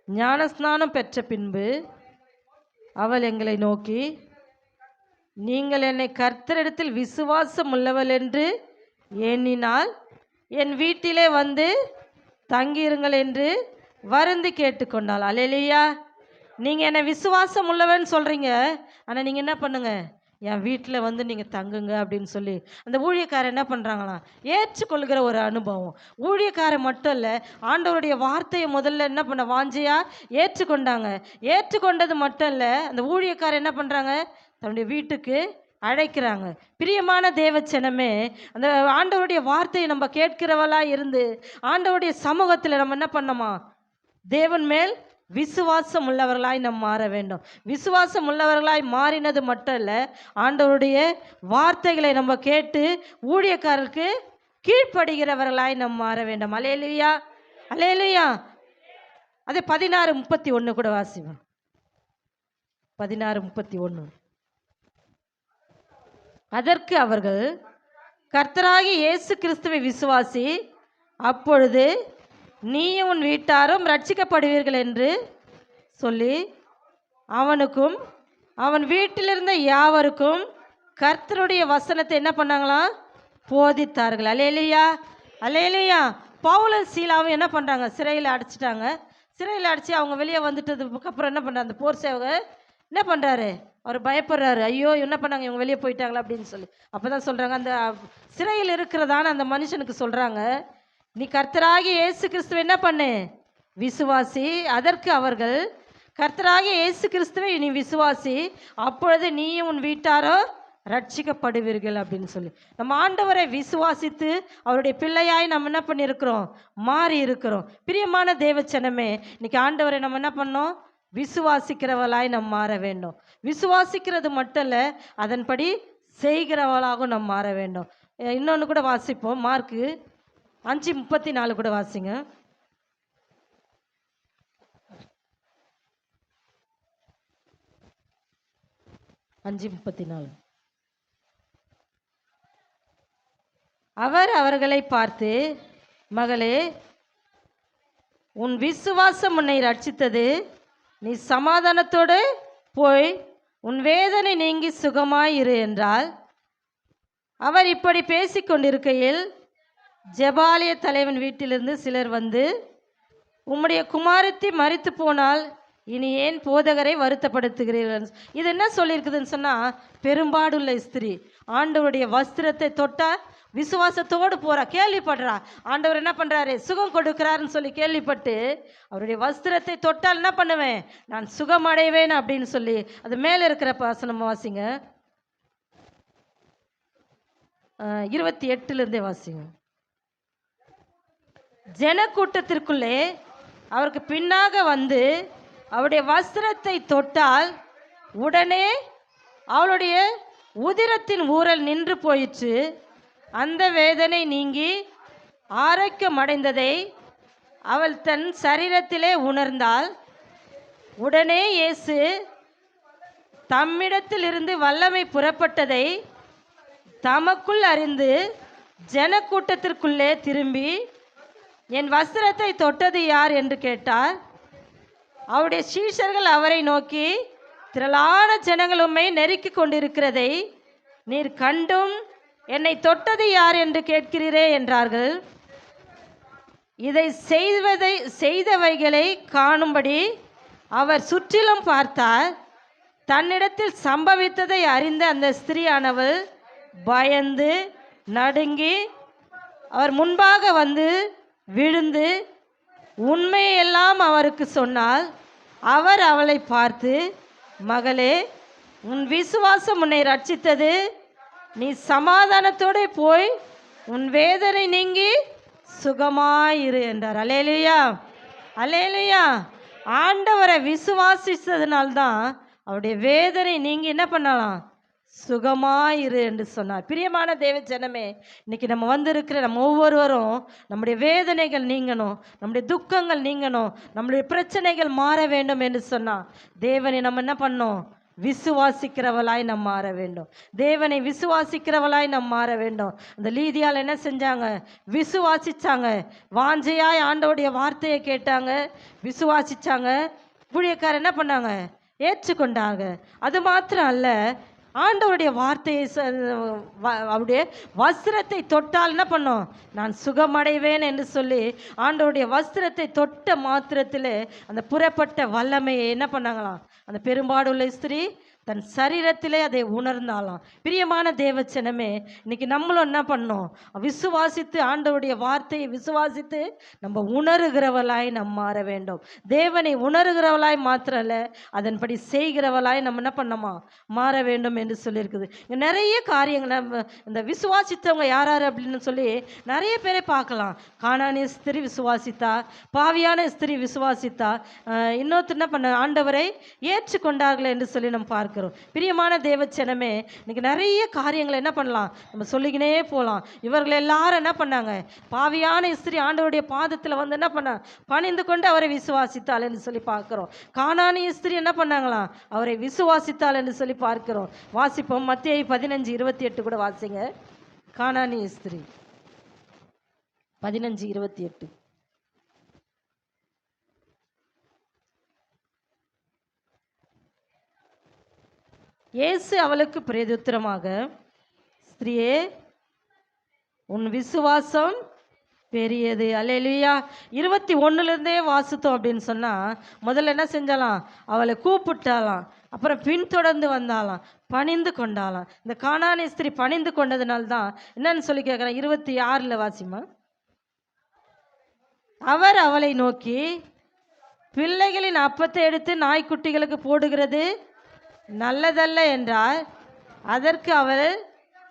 ஞானஸ்நானம் பெற்ற பின்பு அவள் எங்களை நோக்கி, நீங்கள் என்னை கர்த்தரிடத்தில் விசுவாசம் உள்ளவள் என்று எண்ணினால் என் வீட்டிலே வந்து தங்கியிருங்கள் என்று வருந்தி கேட்டுக்கொண்டாள். அல்லேலூயா. நீங்கள் என்னை விசுவாசம் உள்ளவன்னு சொல்கிறீங்க, ஆனால் நீங்கள் என்ன பண்ணுங்க, என் வீட்டில் வந்து நீங்கள் தங்குங்க அப்படின்னு சொல்லி அந்த ஊழியக்காரர் என்ன பண்ணுறாங்களாம், ஏற்றுக்கொள்கிற ஒரு அனுபவம். ஊழியக்காரர் மட்டும் இல்லை, ஆண்டவருடைய வார்த்தையை முதல்ல என்ன பண்ண வாஞ்சையாக ஏற்றுக்கொண்டாங்க. ஏற்றுக்கொண்டது மட்டும் இல்லை, அந்த ஊழியக்காரர் என்ன பண்ணுறாங்க, தன்னுடைய வீட்டுக்கு அழைக்கிறாங்க. பிரியமான தேவச்சனமே, அந்த ஆண்டவருடைய வார்த்தையை நம்ம கேட்கிறவளாக இருந்து ஆண்டவருடைய சமூகத்தில் நம்ம என்ன பண்ணோமா, தேவன் மேல் விசுவாசம் உள்ளவர்களாய் நாம் மாற வேண்டும். விசுவாசம் உள்ளவர்களாய் மாறினது மட்டும் இல்லை, ஆண்டவருடைய வார்த்தைகளை நம்ம கேட்டு ஊழியக்காரருக்கு கீழ்ப்படுகிறவர்களாய் நாம் மாற வேண்டும். அல்லேலூயா, அல்லேலூயா. அதே 16:31 கூட வாசிவோம். 16:31. அதற்கு அவர்கள், கர்த்தராகிய இயேசு கிறிஸ்துவை விசுவாசி, அப்பொழுது நீயும் உன் வீட்டாரும் ரட்சிக்கப்படுவீர்கள் என்று சொல்லி அவனுக்கும் அவன் வீட்டிலிருந்த யாவருக்கும் கர்த்தருடைய வசனத்தை என்ன பண்ணாங்களாம், போதித்தார்கள். அல்லேலூயா, அல்லேலூயா. பவுலும் சீலாவும் என்ன பண்ணுறாங்க, சிறையில் அடைச்சிட்டாங்க. சிறையில் அடைச்சி அவங்க வெளியே வந்துட்டதுக்கு அப்புறம் என்ன பண்ணுறாங்க, அந்த போர் சேவகர் என்ன பண்ணுறாரு, அவர் பயப்படுறாரு. ஐயோ என்ன பண்ணாங்க, இவங்க வெளியே போயிட்டாங்களா அப்படின்னு சொல்லி. அப்போ தான் சொல்கிறாங்க, அந்த சிறையில் இருக்கிறதான அந்த மனுஷனுக்கு சொல்கிறாங்க, நீ கர்த்தராகிய இயேசு கிறிஸ்துவை என்ன பண்ணு, விசுவாசி. அதற்கு அவர்கள், கர்த்தராகிய இயேசு கிறிஸ்துவை நீ விசுவாசி, அப்பொழுது நீயும் உன் வீட்டாரோ ரட்சிக்கப்படுவீர்கள் அப்படின்னு சொல்லி. நம்ம ஆண்டவரை விசுவாசித்து அவருடைய பிள்ளையாய் நம்ம என்ன பண்ணியிருக்கிறோம், மாறி இருக்கிறோம். பிரியமான தேவச்சனமே, இன்னைக்கு ஆண்டவரை நம்ம என்ன பண்ணோம், விசுவாசிக்கிறவளாய் நம்ம மாற வேண்டும். விசுவாசிக்கிறது மட்டும் இல்லை, அதன்படி செய்கிறவளாகவும் நம்ம மாற வேண்டும். இன்னொன்று கூட வாசிப்போம், மார்க்கு 5:34 கூட வாசிங்க. 5:34. அவர் அவர்களை பார்த்து, மகளே, உன் விசுவாசம் உன்னை ரட்சித்தது, நீ சமாதானத்தோடு போய் உன் வேதனை நீங்கி சுகமாயிரு என்றால். அவர் இப்படி பேசிக்கொண்டிருக்கையில் ஜெபாலிய தலைவன் வீட்டிலிருந்து சிலர் வந்து, உம்முடைய குமாரத்தி மரித்து போனால் இனி ஏன் போதகரை வருத்தப்படுத்துகிறீர்கள்? இது என்ன சொல்லியிருக்குதுன்னு சொன்னால், பெரும்பாடுள்ள ஸ்திரீ ஆண்டவருடைய வஸ்திரத்தை தொட்டால் விசுவாசத்தோடு போகிறா, கேள்விப்படுறா. ஆண்டவர் என்ன பண்ணுறாரு, சுகம் கொடுக்குறாருன்னு சொல்லி கேள்விப்பட்டு அவருடைய வஸ்திரத்தை தொட்டால் என்ன பண்ணுவேன், நான் சுகம் அடைவேன் அப்படின்னு சொல்லி. அது மேலே இருக்கிற வசனம் வாசிங்க, 28 வாசிங்க. ஜனக்கூட்டத்திற்குள்ளே அவருக்கு பின்னாக வந்து அவருடைய வஸ்திரத்தை தொட்டால் உடனே அவளுடைய உதிரத்தின் ஊரல் நின்று போயிற்று. அந்த வேதனை நீங்கி ஆரோக்கியம் அடைந்ததை அவள் தன் சரீரத்திலே உணர்ந்தாள். உடனே இயேசு தம்மிடத்திலிருந்து வல்லமை புறப்பட்டதை தமக்குள் அறிந்து ஜனக்கூட்டத்திற்குள்ளே திரும்பி, என் வஸ்திரத்தை தொட்டது யார் என்று கேட்டார். அவருடைய சீஷர்கள் அவரை நோக்கி, திரளான ஜனங்கள் உம்மை நெருக்கி கொண்டிருக்கிறதை நீர் கண்டும் என்னை தொட்டது யார் என்று கேட்கிறீரே என்றார்கள். இதை செய்தவைகளை காணும்படி அவர் சுற்றிலும் பார்த்தார். தன்னிடத்தில் சம்பவித்ததை அறிந்த அந்த ஸ்திரீயானவள் பயந்து நடுங்கி அவர் முன்பாக வந்து விழுந்து உண்மையெல்லாம் அவருக்கு சொன்னாள். அவர் அவளை பார்த்து, மகளே, உன் விசுவாசம் உன்னை ரட்சித்தது. நீ சமாதானத்தோடு போய் உன் வேதனை நீங்கி சுகமாயிரு என்றார். அல்லேலூயா, அல்லேலூயா. ஆண்டவரை விசுவாசித்ததுனால்தான் அவருடைய வேதனை நீங்கி என்ன பண்ணலாம்? சுகமாயிரு என்று சொன்னார். பிரியமான தேவ ஜனமே, இன்னைக்கு நம்ம வந்திருக்கிற நம்ம ஒவ்வொருவரும் நம்முடைய வேதனைகள் நீங்கணும், நம்முடைய துக்கங்கள் நீங்கணும், நம்முடைய பிரச்சனைகள் மாற வேண்டும் என்று சொன்னால் தேவனை நம்ம என்ன பண்ணோம்? விசுவாசிக்கிறவளாய் நம்ம மாற வேண்டும். தேவனை விசுவாசிக்கிறவளாய் நம்ம மாற வேண்டும். அந்த லீதியால் என்ன செஞ்சாங்க? விசுவாசிச்சாங்க. வாஞ்சையாய் ஆண்டவருடைய வார்த்தையை கேட்டாங்க, விசுவாசிச்சாங்க. ஊழியக்காரர் என்ன பண்ணாங்க? ஏற்றுக்கொண்டாங்க. அது மாத்திரம் அல்ல, ஆண்டவருடைய வார்த்தையை அவருடைய வஸ்திரத்தை தொட்டால் என்ன பண்ணோம்? நான் சுகமடைவேன் என்று சொல்லி ஆண்டவருடைய வஸ்திரத்தை தொட்ட மாத்திரத்தில் அந்த புறப்பட்ட வல்லமையை என்ன பண்ணாங்களாம்? அந்த பெரும்பாடுள்ள ஸ்திரீ தன் சரீரத்திலே அதை உணர்ந்தாலாம். பிரியமான தேவச்சனமே, இன்னைக்கு நம்மளும் என்ன பண்ணோம்? விசுவாசித்து ஆண்டவருடைய வார்த்தையை விசுவாசித்து நம்ம உணர்கிறவளாய் நம்ம மாற வேண்டும். தேவனை உணர்கிறவளாய் மாத்திரல்ல, அதன்படி செய்கிறவளாய் நம்ம என்ன பண்ணோமா? மாற வேண்டும் என்று சொல்லியிருக்குது. நிறைய காரியங்கள் நம்ம இந்த விசுவாசித்தவங்க யார் யார் அப்படின்னு சொல்லி நிறைய பேரை பார்க்கலாம். கானானிய ஸ்திரீ விசுவாசித்தா, பாவியான ஸ்திரீ விசுவாசித்தா, இன்னொருத்தர் என்ன பண்ண? ஆண்டவரை ஏற்றுக்கொண்டார்கள் என்று சொல்லி நம்ம பார்க்கிறோம். பிரியமான தேவச்சனமே, இன்னைக்கு நிறைய காரியங்களை என்ன பண்ணலாம்? நம்ம சொல்லிக்கினே போகலாம். இவர்கள் எல்லாரும் என்ன பண்ணாங்க? பாவியான ஸ்திரீ ஆண்டவருடைய பாதத்தில் வந்து என்ன பண்ண? பணிந்து கொண்டு அவரை விசுவாசித்தாள் என்று சொல்லி பார்க்கிறோம். கானானிய ஸ்திரீ என்ன பண்ணாங்களாம்? அவரை விசுவாசித்தாள் என்று சொல்லி பார்க்கிறோம். வாசிப்போம். மத்தேயு 15:28 கூட வாசிங்க. கானானிய ஸ்திரீ 15:28. இயேசு அவளுக்கு பிரதியுத்தரமாக, ஸ்திரீயே, உன் விசுவாசம் பெரியது. அல்லேலூயா. 21 வாசித்தோம் அப்படின்னு சொன்னால், முதல்ல என்ன செஞ்சாலாம்? அவளை கூப்பிட்டாலாம், அப்புறம் பின்தொடர்ந்து வந்தாலாம், பணிந்து கொண்டாலாம். இந்த கானானிய ஸ்திரீ பணிந்து கொண்டதுனால்தான் என்னன்னு சொல்லி கேட்குறேன். 26 வாசிமா. அவர் அவளை நோக்கி, பிள்ளைகளின் அப்பத்தை எடுத்து நாய்க்குட்டிகளுக்கு போடுகிறது நல்லதல்ல என்றார். அதற்கு அவள்,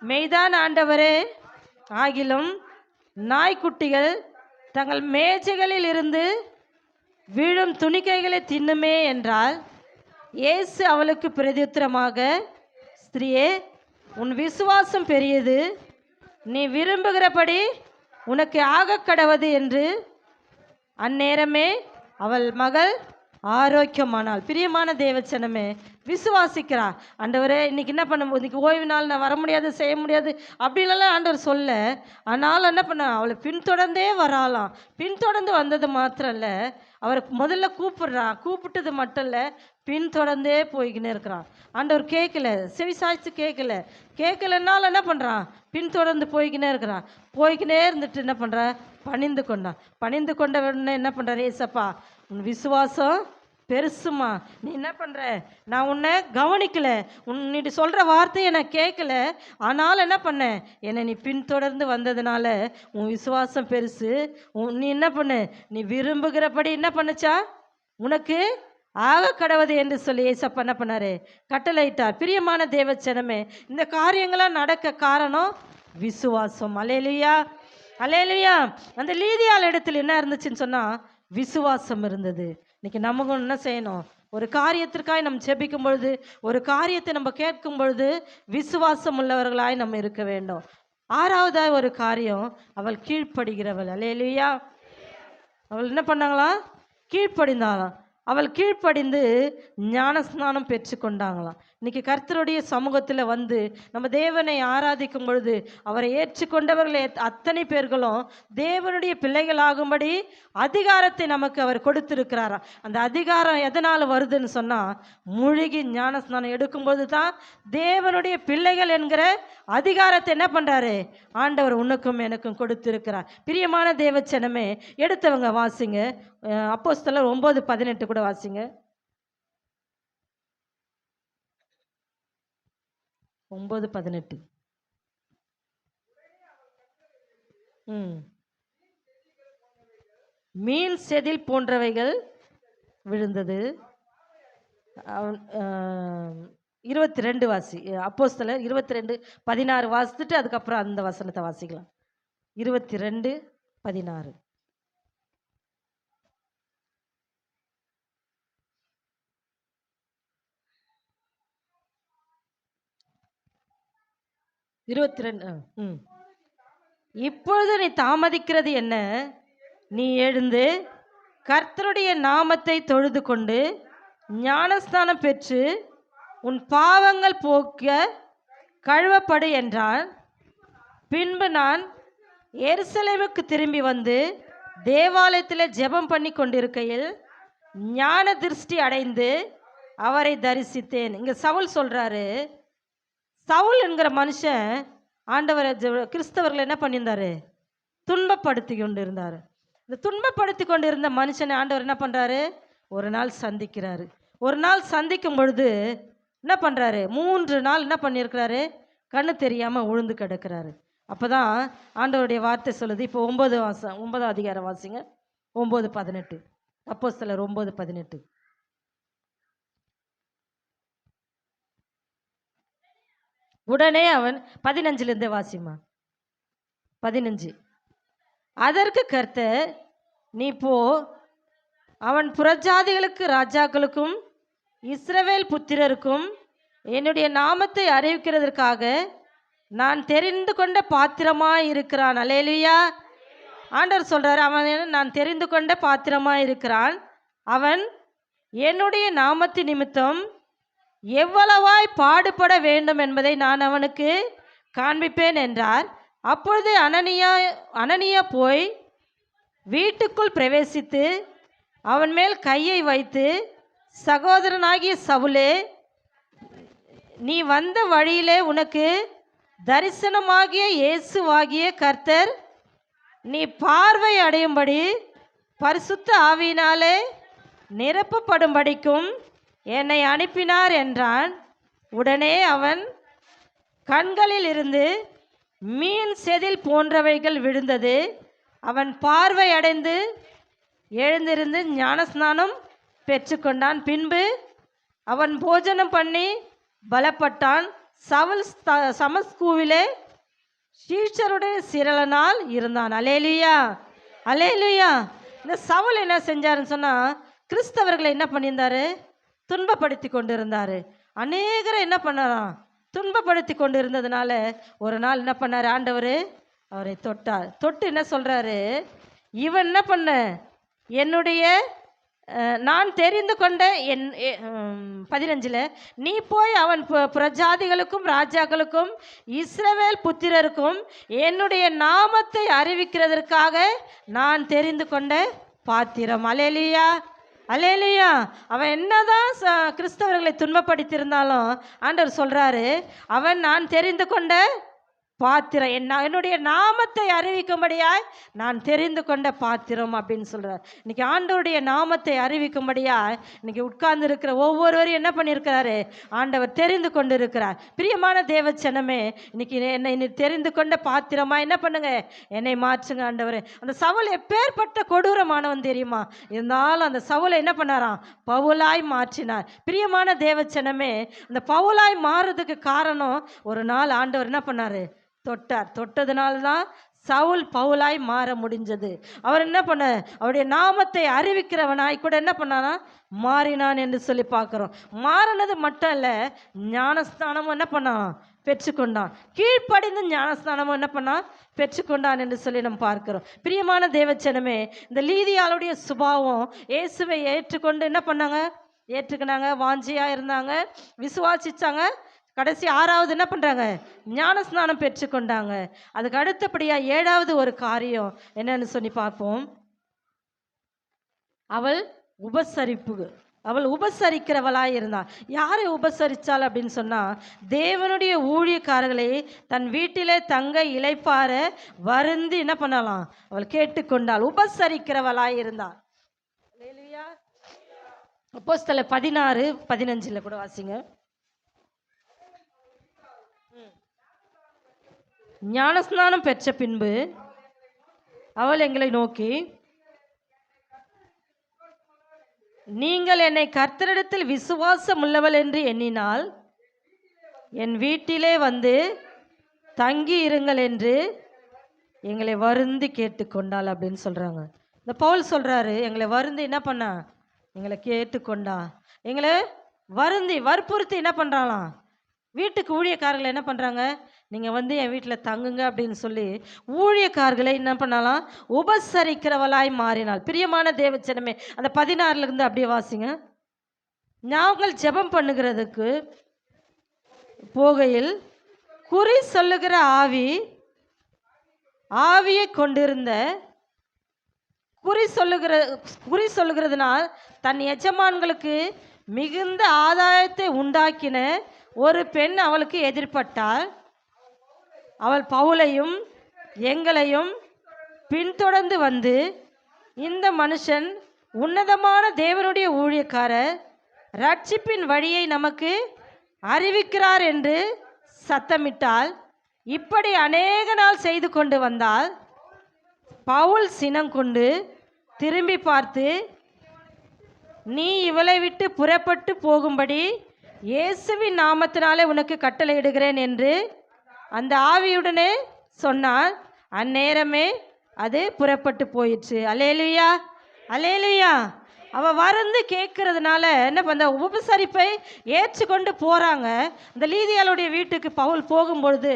மெய்தான் ஆண்டவரே, ஆகிலும் நாய்க்குட்டிகள் தங்கள் மேஜைகளில் இருந்து வீழும் துணிக்கைகளை தின்னுமே என்றாள். இயேசு அவளுக்கு பிரதியுத்தரமாக, ஸ்திரீயே, உன் விசுவாசம் பெரியது. நீ விரும்புகிறபடி உனக்கு ஆகக்கடவது என்று அந்நேரமே அவள் மகள் ஆரோக்கியமானாள். பிரியமான தேவச்சனமே, விசுவாசிக்கிறா. ஆண்டவரே, இன்னைக்கு என்ன பண்ண? இன்னைக்கு ஓய்வு நாள், நான் வர முடியாது, செய்ய முடியாது அப்படின்லாம் ஆண்டவர் சொல்ல. ஆனாலும் என்ன பண்ண? அவளை பின்தொடர்ந்தே வராலாம். பின்தொடர்ந்து வந்தது மாத்திரம் இல்லை, அவரை முதல்ல கூப்பிடுறான். கூப்பிட்டது மட்டும் இல்லை, பின்தொடர்ந்தே போய்கினே இருக்கிறான். ஆண்டவர் கேட்கல, செவிசாய்ச்சி கேட்கலன்னாலும் என்ன பண்ணுறான்? பின்தொடர்ந்து போய்கினே இருக்கிறான். போய்கினே இருந்துட்டு என்ன பண்ணுற? பணிந்து கொண்டான். பணிந்து கொண்ட உடனே என்ன பண்ணுறாரு? ஏசப்பா, உன் விசுவாசம் பெருசுமா, நீ என்ன பண்ணுற? நான் உன்னை கவனிக்கல, நீ சொல்கிற வார்த்தையை நான் கேட்கல, ஆனாலும் என்ன பண்ண? என்னை நீ பின்தொடர்ந்து வந்ததுனால உன் விசுவாசம் பெருசு. நீ என்ன பண்ணு? நீ விரும்புகிறபடி என்ன பண்ணுச்சா? உனக்கு ஆக கடவுது என்று சொல்லி ஏசப்பா என்ன பண்ணாரு? கட்டளையிட்டார். பிரியமான தேவச்சனமே, இந்த காரியங்களாம் நடக்க காரணம் விசுவாசம். அல்லேலூயா, அல்லேலூயா. அந்த லீதியாள் இடத்துல என்ன இருந்துச்சுன்னு சொன்னால், விசுவாசம் இருந்தது. இன்னைக்கு நமக்கு என்ன செய்யணும்? ஒரு காரியத்திற்காய் நம்ம ஜெபிக்கும் பொழுது, ஒரு காரியத்தை நம்ம கேட்கும் பொழுது விசுவாசம் உள்ளவர்களாய் நம்ம இருக்க வேண்டும். 6வதாய் ஒரு காரியம், அவள் கீழ்ப்படுகிறவள். அல்லேலூயா. அவள் என்ன பண்ணாங்களாம்? கீழ்ப்படிந்தாளாம். அவள் கீழ்ப்படிந்து ஞானஸ்நானம் பெற்று கொண்டாங்களாம். இன்னைக்கு கர்த்தருடைய சமூகத்தில் வந்து நம்ம தேவனை ஆராதிக்கும் பொழுது அவரை ஏற்றுக்கொண்டவர்கள் அத்தனை பேர்களும் தேவனுடைய பிள்ளைகளாகும்படி அதிகாரத்தை நமக்கு அவர் கொடுத்திருக்கிறாராம். அந்த அதிகாரம் எதனால் வருதுன்னு சொன்னால், மூழ்கி ஞானஸ்நானம் எடுக்கும்போது தான் தேவனுடைய பிள்ளைகள் என்கிற அதிகாரத்தை என்ன பண்ணுறாரு? ஆண்டவர் உனக்கும் எனக்கும் கொடுத்திருக்கிறார். பிரியமான தேவச்சனமே, எடுத்தவங்க வாசிங்க. அப்போஸ்தலர் 9:18 கூட வாசிங்க. 9:18. மீன் செதில் போன்றவைகள் விழுந்தது. 22 வாசி. அப்போஸ்தலர் 22:16 வாசித்துட்டு அதுக்கப்புறம் அந்த வசனத்தை வாசிக்கலாம். 22:16. இப்பொழுது நீ தாமதிக்கிறது என்ன? நீ எழுந்து கர்த்தருடைய நாமத்தை தொழுது கொண்டு ஞானஸ்நானம் பெற்று உன் பாவங்கள் போக்க கழுவப்படு என்றான். பின்பு நான் எருசலேமுக்கு திரும்பி வந்து தேவாலயத்தில் ஜெபம் பண்ணி கொண்டிருக்கையில் ஞான திருஷ்டி அடைந்து அவரை தரிசித்தேன். இங்கே சவுல் சொல்கிறாரு, சவுல் என்கிற மனுஷன் ஆண்டவரை கிறிஸ்தவர்கள் என்ன பண்ணியிருந்தாரு? துன்பப்படுத்தி கொண்டு இருந்தார். இந்த துன்பப்படுத்தி கொண்டு இருந்த மனுஷனை ஆண்டவர் என்ன பண்ணுறாரு? ஒரு நாள் சந்திக்கிறாரு. ஒரு நாள் சந்திக்கும் பொழுது என்ன பண்ணுறாரு? 3 நாள் என்ன பண்ணியிருக்கிறாரு? கண்ணு தெரியாமல் உழுந்து கிடக்கிறாரு. அப்போ தான் ஆண்டவருடைய வார்த்தை சொல்லுது. இப்போ 9ஆம் அதிகாரம் வாசிங்க. 9:18. அப்போஸ்தலர் 9:18. உடனே அவன் 15லேருந்து வாசிமா. 15. அதற்கு கர்த்தர், நீ போ, அவன் புறஜாதிகளுக்கு ராஜாக்களுக்கும் இஸ்ரவேல் புத்திரருக்கும் என்னுடைய நாமத்தை அறிவிக்கிறதற்காக நான் தெரிந்து கொண்ட பாத்திரமாய் இருக்கிறான். அல்லேலூயா. ஆண்டவர் சொல்றாரு, அவன் நான் தெரிந்து கொண்ட பாத்திரமாய் இருக்கிறான். அவன் என்னுடைய நாமத்தின் நிமித்தம் எவ்வளவாய் பாடுபட வேண்டும் என்பதை நான் அவனுக்கு காண்பிப்பேன் என்றார். அப்பொழுது அனனியா போய் வீட்டுக்குள் பிரவேசித்து அவன் மேல் கையை வைத்து, சகோதரனாகிய சவுலே, நீ வந்த வழியிலே உனக்கு தரிசனமாகிய இயேசுவாகிய கர்த்தர் நீ பார்வை அடையும்படி பரிசுத்த ஆவியினாலே நிரப்பப்படும்படிக்கும் என்னை அனுப்பினார் என்றான். உடனே அவன் கண்களில் இருந்து மீன் செதில் போன்றவைகள் விழுந்தது. அவன் பார்வை அடைந்து எழுந்திருந்து ஞானஸ்நானம் பெற்றுக்கொண்டான். பின்பு அவன் போஜனம் பண்ணி பலப்பட்டான். சவுல் சமஸ்கூவிலே சீஷருடைய சிரலனால் இருந்தான். அல்லேலூயா, அல்லேலூயா. இந்த சவுல் என்ன செஞ்சாருன்னு சொன்னால், கிறிஸ்தவர்களை என்ன பண்ணியிருந்தாரு? துன்பப்படுத்தி கொண்டு இருந்தார். அநேகரை என்ன பண்ணாராம்? துன்பப்படுத்தி கொண்டு இருந்ததுனால ஒரு நாள் என்ன பண்ணார்? ஆண்டவர் அவரை தொட்டார். தொட்டு என்ன சொல்கிறாரு? இவன் என்ன பண்ண, என்னுடைய நான் தெரிந்து கொண்ட 15 நீ போய் அவன் பிரஜாதிகளுக்கும் ராஜாக்களுக்கும் இஸ்ரவேல் புத்திரருக்கும் என்னுடைய நாமத்தை அறிவிக்கிறதற்காக நான் தெரிந்து கொண்ட பாத்திரம். அல்லேலூயா, அல்லேலூயா. அவன் என்னதான் கிறிஸ்தவர்களை துன்பப்படுத்தியிருந்தாலும் ஆண்டவர் சொல்றாரு, அவன் நான் தெரிந்து கொண்ட பாத்திரம், என்னுடைய நாமத்தை அறிவிக்கும்படியாய் நான் தெரிந்து கொண்ட பாத்திரம் அப்படின்னு சொல்றார். இன்னைக்கு ஆண்டவருடைய நாமத்தை அறிவிக்கும்படியாய் இன்னைக்கு உட்கார்ந்து இருக்கிற ஒவ்வொருவரையும் என்ன பண்ணியிருக்கிறாரு? ஆண்டவர் தெரிந்து கொண்டு இருக்கிறார். பிரியமான தேவச்சனமே, இன்னைக்கு என்னை தெரிந்து கொண்ட பாத்திரமா என்ன பண்ணுங்க, என்னை மாற்றுங்க ஆண்டவர். அந்த சவுல் எப்பேற்பட்ட கொடூரமானவன் தெரியுமா? இருந்தாலும் அந்த சவுலை என்ன பண்ணாராம்? பவுலாய் மாற்றினார். பிரியமான தேவச்சனமே, அந்த பவுலாய் மாறுறதுக்கு காரணம் ஒரு நாள் ஆண்டவர் என்ன பண்ணாரு? தொட்டார். தொட்டதுனால்தான் சவுல் பவுலாய் மாற முடிஞ்சது. அவர் என்ன பண்ண, அவருடைய நாமத்தை அறிவிக்கிறவனாய் கூட என்ன பண்ணானா? மாறினான் என்று சொல்லி பார்க்குறோம். மாறினது மட்டும் இல்லை, ஞானஸ்தானம் என்ன பண்ணான்? பெற்றுக்கொண்டான். கீழ்ப்படிந்து ஞானஸ்நானமும் என்ன பண்ணான்? பெற்றுக்கொண்டான் என்று சொல்லி நம்ம பார்க்கிறோம். பிரியமான தேவச்சனமே, இந்த லீதியாளுடைய சுபாவம் இயேசுவை ஏற்றுக்கொண்டு என்ன பண்ணாங்க? ஏற்றுக்கினாங்க, வாஞ்சியா இருந்தாங்க, விசுவாசிச்சாங்க. கடைசி 6வது என்ன பண்றாங்க? ஞானஸ்நானம் பெற்றுக்கொண்டாங்க. அதுக்கு அடுத்தபடியா 7வது ஒரு காரியம் என்னன்னு சொல்லி பார்ப்போம். அவள் உபசரிக்கிறவளாய் இருந்தாள். யாரை உபசரித்தாள் அப்படின்னு சொன்னா, தேவனுடைய ஊழியக்காரர்களை தன் வீட்டிலே தங்க இளைப்பார வருந்தி என்ன பண்ணலாம்? அவள் கேட்டுக்கொண்டாள். உபசரிக்கிறவளாய் இருந்தாள். அப்போஸ்தலர் 16:15 கூட வாசிங்க. ஞானஸ்நானம் பெற்ற பின்பு அவள் எங்களை நோக்கி, நீங்கள் என்னை கர்த்தரிடத்தில் விசுவாசம் உள்ளவள் என்று எண்ணினால் என் வீட்டிலே வந்து தங்கி இருங்கள் என்று எங்களை வருந்தி கேட்டுக்கொண்டாள் அப்படின்னு சொல்றாங்க. இந்த பவுல் சொல்றாரு, எங்களை வருந்தி என்ன பண்ணா? எங்களை கேட்டுக்கொண்டா. எங்களை வருந்தி வற்புறுத்தி என்ன பண்றாளாம்? வீட்டுக்கு ஊழியக்காரர்களை என்ன பண்ணுறாங்க? நீங்கள் வந்து என் வீட்டில் தங்குங்க அப்படின்னு சொல்லி ஊழியக்காரர்களை என்ன பண்ணலாம்? உபசரிக்கிறவளாய் மாறினாள். பிரியமான தேவச்சனமே, அந்த 16 அப்படியே வாசிங்க. நாங்கள் ஜெபம் பண்ணுகிறதுக்கு போகையில் குறி சொல்லுகிற ஆவியை கொண்டிருந்த குறி சொல்லுகிறதுனால் தன் எஜமான்களுக்கு மிகுந்த ஆதாயத்தை உண்டாக்கின ஒரு பெண் அவளுக்கு எதிர்பட்டாள். அவள் பவுலையும் எங்களையும் பின்தொடர்ந்து வந்து, இந்த மனுஷன் உன்னதமான தேவனுடைய ஊழியக்காரர், ரட்சிப்பின் வழியை நமக்கு அறிவிக்கிறார் என்று சத்தமிட்டாள். இப்படி அநேக நாள் செய்து கொண்டு வந்தால் பவுல் சினம் கொண்டு திரும்பி பார்த்து, நீ இவளை விட்டு புறப்பட்டு போகும்படி இயேசுவின் நாமத்தினாலே உனக்கு கட்டளையிடுகிறேன் என்று அந்த ஆவியுடனே சொன்னாள். அந்நேரமே அது புறப்பட்டு போயிடுச்சு. அல்லேலூயா, அல்லேலூயா. அவள் வருந்து கேட்கறதுனால என்ன பண்ண? உபசரிப்பை ஏற்றுக்கொண்டு போகிறாங்க. இந்த லீதியாளுடைய வீட்டுக்கு பவுல் போகும்பொழுது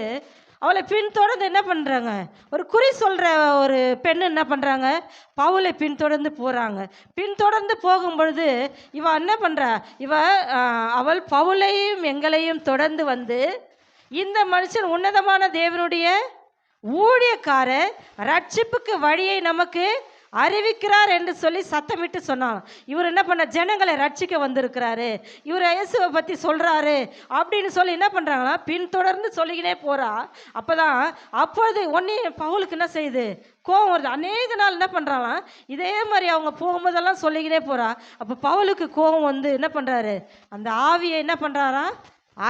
அவளை பின்தொடர்ந்து என்ன பண்ணுறாங்க? ஒரு குறி சொல்கிற ஒரு பெண்ணு என்ன பண்ணுறாங்க? பவுலை பின்தொடர்ந்து போகிறாங்க. பின்தொடர்ந்து போகும்பொழுது என்ன பண்ணுறா? அவள் பவுலையும் எங்களையும் தொடர்ந்து வந்து, இந்த மனுஷன் உன்னதமான தேவனுடைய ஊழியக்காரர், ரட்சிப்புக்கு வழியை நமக்கு அறிவிக்கிறார் என்று சொல்லி சத்தமிட்டு சொன்னான். இவர் என்ன பண்ண? ஜனங்களை ரட்சிக்க வந்திருக்கிறாரு, இவர் இயேசுவை பற்றி சொல்கிறாரு அப்படின்னு சொல்லி என்ன பண்ணுறாங்களா? பின்தொடர்ந்து சொல்லிக்கினே போகிறா. அப்பொழுது ஒன்றே பவுலுக்கு என்ன செய்யுது? கோவம் வருது. அநேக நாள் என்ன பண்ணுறாங்களாம்? இதே மாதிரி அவங்க போகும்போதெல்லாம் சொல்லிக்கினே போகிறா. அப்போ பவுலுக்கு கோவம் வந்து என்ன பண்ணுறாரு? அந்த ஆவியை என்ன பண்ணுறாரா?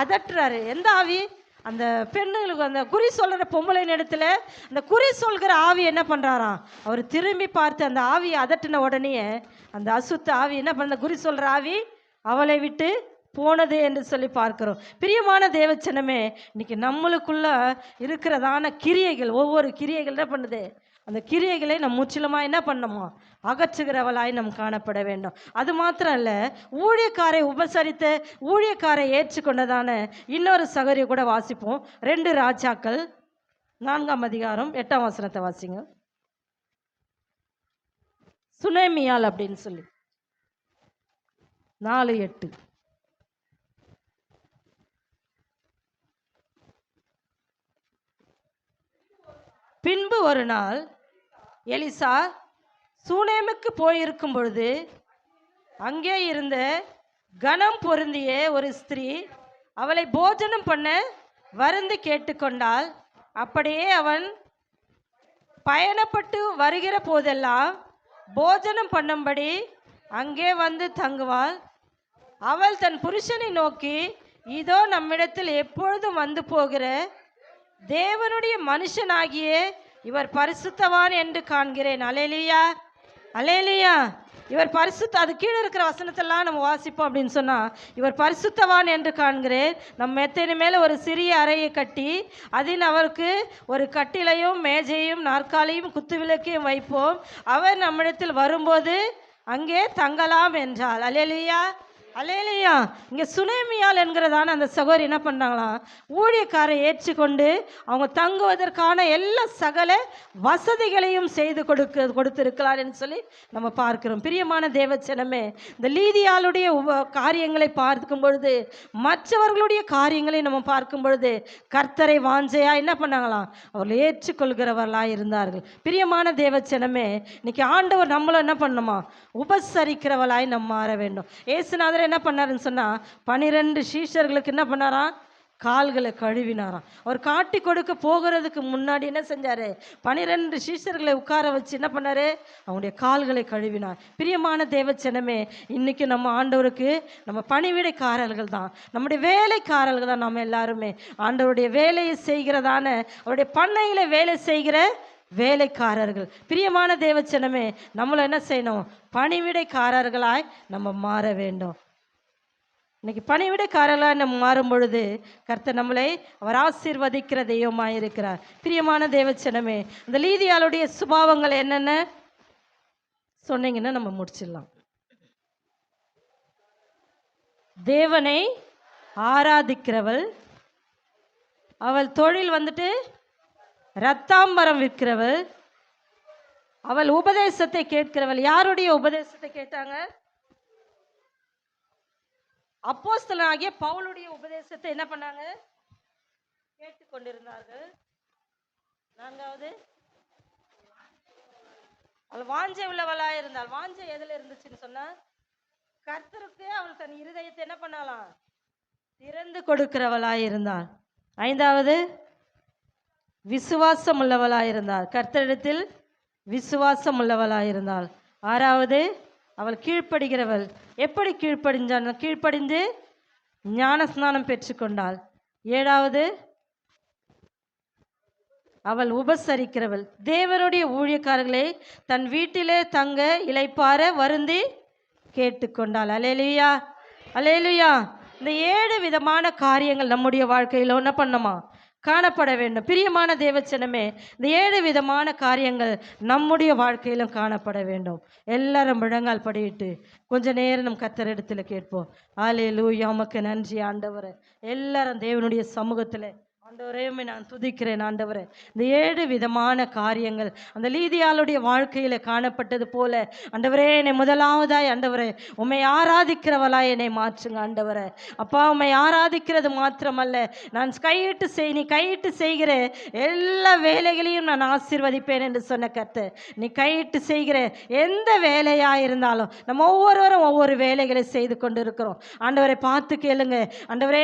அதட்டுறாரு. எந்த ஆவி? அந்த பெண்ணுங்களுக்கு அந்த குறி சொல்கிற பொம்பளை இடத்துல அந்த குறி சொல்கிற ஆவி என்ன பண்ணுறாராம்? அவர் திரும்பி பார்த்து அந்த ஆவியை அதட்டின உடனே அந்த அசுத்த ஆவி என்ன பண்ண? குறி சொல்கிற ஆவி அவளை விட்டு போனது என்று சொல்லி பார்க்கிறோம். பிரியமான தேவச்சனமே, இன்னைக்கு நம்மளுக்குள்ள இருக்கிறதான கிரியைகள், ஒவ்வொரு கிரியைகள் என்ன பண்ணுது? அந்த கிரியைகளை நம்ம முற்றிலுமா என்ன பண்ணணுமோ அகற்றுகிறவளாய் நம் காணப்பட வேண்டும். அது மாத்திரம் இல்லை, ஊழியக்காரை உபசரித்த ஊழியக்காரை ஏற்றுக்கொண்டதான இன்னொரு சகோதரியை கூட வாசிப்போம். 2 ராஜாக்கள் 4:8 வாசிங்க. சுனேமியால் அப்படின்னு சொல்லி 4:8. பின்பு ஒரு நாள் எலிசா சூனேமுக்கு போயிருக்கும் பொழுது அங்கே இருந்த கனம் பொருந்திய ஒரு ஸ்திரீ அவளை போஜனம் பண்ண வருந்து கேட்டுக்கொண்டாள். அப்படியே அவன் பயணப்பட்டு வருகிற போதெல்லாம் போஜனம் பண்ணும்படி அங்கே வந்து தங்குவாள். அவள் தன் புருஷனை நோக்கி, இதோ நம்மிடத்தில் எப்பொழுதும் வந்து போகிற தேவனுடைய மனுஷனாகிய இவர் பரிசுத்தவான் என்று காண்கிறேன். அல்லேலூயா, அல்லேலூயா. இவர் அது கீழே இருக்கிற வசனத்தெல்லாம் நம்ம வாசிப்போம் அப்படின்னு சொன்னால், இவர் பரிசுத்தவான் என்று காண்கிறேன். நம்ம மெத்தையின் மேலே ஒரு சிறிய அறையை கட்டி அதில் அவருக்கு ஒரு கட்டிலையும் மேஜையும் நாற்காலியும் குத்துவிளக்கையும் வைப்போம். அவர் நம்மிடத்தில் வரும்போது அங்கே தங்கலாம் என்றாள். அல்லேலூயா, அல்லேலூயா. இங்கே சுனேமியால் என்கிறதான அந்த சகோதரி என்ன பண்ணாங்களாம், ஊழியக்காரை ஏற்றுக்கொண்டு அவங்க தங்குவதற்கான எல்லா சகல வசதிகளையும் செய்து கொடுத்திருக்கிறார் என்று சொல்லி நம்ம பார்க்கிறோம். பிரியமான தேவச்சனமே, இந்த லீதியாளுடைய காரியங்களை பார்க்கும் பொழுது, மற்றவர்களுடைய காரியங்களை நம்ம பார்க்கும் பொழுது, கர்த்தரை வாஞ்சையா என்ன பண்ணாங்களாம், அவர்கள் ஏற்றுக்கொள்கிறவர்களாக இருந்தார்கள். பிரியமான தேவச்சனமே, இன்னைக்கு ஆண்டவர் நம்மளும் என்ன பண்ணணுமா, உபசரிக்கிறவளாய் நம்ம மாற வேண்டும். ஏசுநாதர் என்ன பண்ணாருன்னு சொன்னா, 12 சீஷர்களுக்கு என்ன பண்ணாராம், கால்களை கழுவினாராம். அவர் காட்டி கொடுக்க போகிறதுக்கு முன்னாடி என்ன செஞ்சாரு, 12 சீஷர்களை உட்கார வச்சு என்ன பண்ணாரு, அவங்களுடைய கால்களை கழுவினார். பிரியமான தேவச்சனமே, இன்னைக்கு நம்ம ஆண்டவருக்கு நம்ம பணிவிடைக்காரர்கள் தான், நம்முடைய வேலைக்காரர்கள் தான். நம்ம எல்லாருமே ஆண்டவருடைய வேலையை செய்கிறதான, அவருடைய பண்ணையில வேலை செய்கிற வேலைக்காரர்கள். பிரியமான தேவச்சனமே, நம்மள என்ன செய்யணும், பணிவிடைக்காரர்களாய் நம்ம மாற வேண்டும். இன்னைக்கு பணிவிடைக்காரர்களாய் நம்ம மாறும் பொழுது கர்த்தர் நம்மளை அவர் ஆசீர்வதிக்கிற தெய்வமாய் இருக்கிறார். பிரியமான தேவச்சனமே, இந்த லீதியாளுடைய சுபாவங்கள் என்னென்ன சொன்னீங்கன்னா நம்ம முடிச்சிடலாம். தேவனை ஆராதிக்கிறவள், அவள் தொழில் வந்துட்டு ரத்தாம்பரம் விற்கிறவள், அவள் உபதேசத்தை கேட்கிறவள். யாருடைய உபதேசத்தை கேட்டாங்க, அப்போஸ்தலனாகிய பவுலுடைய உபதேசத்தை என்ன பண்ணாங்க, கேட்டுக்கொண்டிருந்தார்கள். நான்காவது, அவள் வாஞ்சை உள்ளவளா இருந்தாள். வாஞ்சை எதுல இருந்துச்சுன்னு சொன்னா, கர்த்தருக்கு அவள் தன் இருதயத்தை என்ன பண்ணலாம், திறந்து கொடுக்கிறவளாய் இருந்தாள். ஐந்தாவது, விசுவாசம் உள்ளவளாயிருந்தாள். கர்த்தரிடத்தில் விசுவாசம் உள்ளவளாயிருந்தாள். ஆறாவது, அவள் கீழ்ப்படுகிறவள். எப்படி கீழ்ப்படிந்து ஞானஸ்நானம் பெற்றுக்கொண்டாள். ஏழாவது, அவள் உபசரிக்கிறவள். தேவனுடைய ஊழியக்காரர்களை தன் வீட்டிலே தங்க இளைப்பார வருந்தி கேட்டுக்கொண்டாள். அல்லேலூயா, அல்லேலூயா. இந்த 7 விதமான காரியங்கள் நம்முடைய வாழ்க்கையில் என்ன பண்ணணுமா, காணப்பட வேண்டும். பிரியமான தேவச்சனமே, இந்த 7 விதமான காரியங்கள் நம்முடைய வாழ்க்கையிலும் காணப்பட வேண்டும். எல்லாரும் முழங்கால் படியிட்டு கொஞ்ச நேரம் நம் கர்த்தரிடத்துல கேட்போம். அல்லேலூயா, உமக்கு நன்றி ஆண்டவரே. எல்லாரும் தேவனுடைய சமூகத்தில், ஆண்டவரையுமே நான் துதிக்கிறேன் ஆண்டவரே. இந்த 7 விதமான காரியங்கள் அந்த லீதியாளுடைய வாழ்க்கையில் காணப்பட்டது போல ஆண்டவரே, என்னை முதலாவதாய் ஆண்டவரே உம்மை ஆராதிக்கிறவளாய் என்னை மாற்றுங்க ஆண்டவரே. அப்பா, உம்மை ஆராதிக்கிறது மாத்திரமல்ல, நான் நீ கையிட்டு செய்கிற எல்லா வேலைகளையும் நான் ஆசீர்வதிப்பேன் என்று சொன்ன கர்த்தர், நீ கையிட்டு செய்கிற எந்த வேலையாக இருந்தாலும் நம்ம ஒவ்வொருவரும் ஒவ்வொரு வேலைகளை செய்து கொண்டு இருக்கிறோம். ஆண்டவரை பார்த்து கேளுங்க, ஆண்டவரே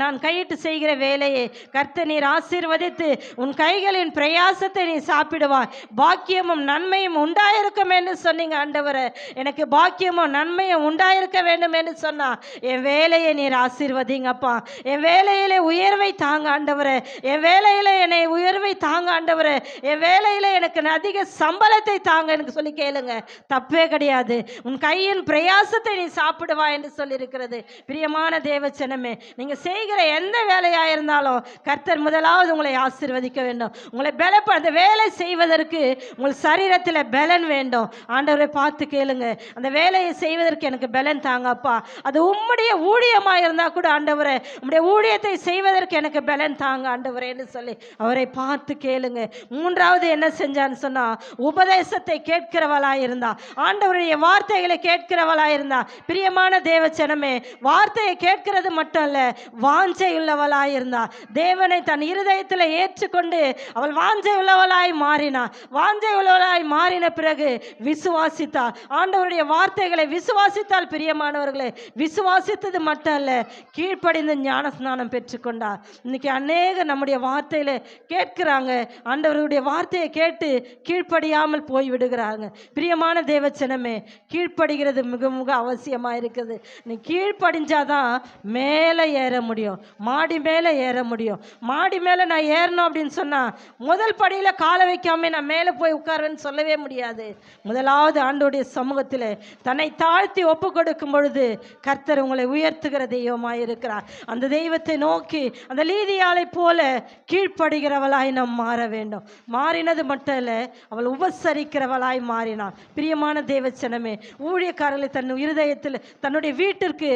நான் கையிட்டு செய்கிற வேலையை கர்த்தர் நீர் ஆசீர்வதித்து உன் கைகளின் பிரயாசத்தை நீ சாப்பிடுவாய், பாக்கியமும் நன்மையும் உண்டாயிருக்கும் என்று சொன்னீங்க ஆண்டவரே. எனக்கு பாக்கியமும் நன்மையும் உண்டாயிருக்க வேண்டும் என்று சொன்னா என் வேலையை நீர் ஆசீர்வதிங்கப்பா. என் வேலையிலே உயர்வை தாங்க ஆண்டவரே, என் வேலையில என்னை உயர்வை தாங்க ஆண்டவரே, என் வேலையில எனக்கு அதிக சம்பளத்தை தாங்க எனக்கு சொல்லி கேளுங்க, தப்பே கிடையாது. உன் கையின் பிரயாசத்தை நீ சாப்பிடுவா என்று சொல்லி இருக்கிறது. பிரியமான தேவச்சனமே, நீங்க செய்கிற எந்த வேலையா இருந்தாலும் கர்த்தர் முதலாவது உங்களை ஆசீர்வதிக்க வேண்டும். உங்களை அந்த வேலை செய்வதற்கு உங்கள் சரீரத்தில் பலன் வேண்டும். ஆண்டவரை பார்த்து கேளுங்க, அந்த வேலையை செய்வதற்கு எனக்கு பலன் தாங்கப்பா. அது உம்முடைய ஊழியமாக இருந்தால் கூட ஆண்டவரே, உம்முடைய ஊழியத்தை செய்வதற்கு எனக்கு பலன் தாங்க ஆண்டவரேன்னு சொல்லி அவரை பார்த்து கேளுங்க. மூன்றாவது என்ன செஞ்சான்னு சொன்னா, உபதேசத்தை கேட்கிறவளாய் இருந்தா, ஆண்டவருடைய வார்த்தைகளை கேட்கிறவளாய் இருந்தா. பிரியமான தேவச்சனமே, வார்த்தையை கேட்கிறது மட்டும் அல்ல, வாஞ்சை உள்ளவளாய் இருந்தா. தேவனை தன் இருதயத்தில் ஏற்றுக்கொண்டு அவள் வாஞ்சை உள்ளவளாய் மாறினாள். வாஞ்சை உள்ளவளாய் மாறின பிறகு விசுவாசித்தாள், ஆண்டவருடைய வார்த்தைகளை விசுவாசித்தாள். பிரியமானவர்களே, விசுவாசித்தது மட்டும் அல்ல, கீழ்ப்படிந்து ஞானஸ்நானம் பெற்றுக்கொண்டார். இன்னைக்கு அநேக நம்முடைய வார்த்தையில கேட்கிறாங்க, ஆண்டவருடைய வார்த்தையை கேட்டு கீழ்ப்படியாமல் போய் விடுகிறாங்க. பிரியமான தேவச்சனமே, கீழ்ப்படுகிறது மிக மிக அவசியமா இருக்குது. நீ கீழ்ப்படிஞ்சாதான் மேலே ஏற முடியும், மாடி மேலே ஏற முடியும். மாடி மேலே நான் ஏறணும் அப்படின்னு சொன்னால் முதல் படியில் காலை வைக்காம நான் மேலே போய் உட்காருவேன்னு சொல்லவே முடியாது. முதலாவது ஆண்டோடைய சமூகத்தில் தன்னை தாழ்த்தி ஒப்பு கொடுக்கும் பொழுது கர்த்தர் உங்களை உயர்த்துகிற தெய்வமாய் இருக்கிறார். அந்த தெய்வத்தை நோக்கி அந்த லீதியாளை போல கீழ்ப்படுகிறவளாய் நாம் மாற வேண்டும். மாறினது மட்டும் இல்லை, அவள் உபசரிக்கிறவளாய் மாறினாள். பிரியமான தேவச்சனமே, ஊழியக்காரர்களை தன் இருதயத்தில் தன்னுடைய வீட்டிற்கு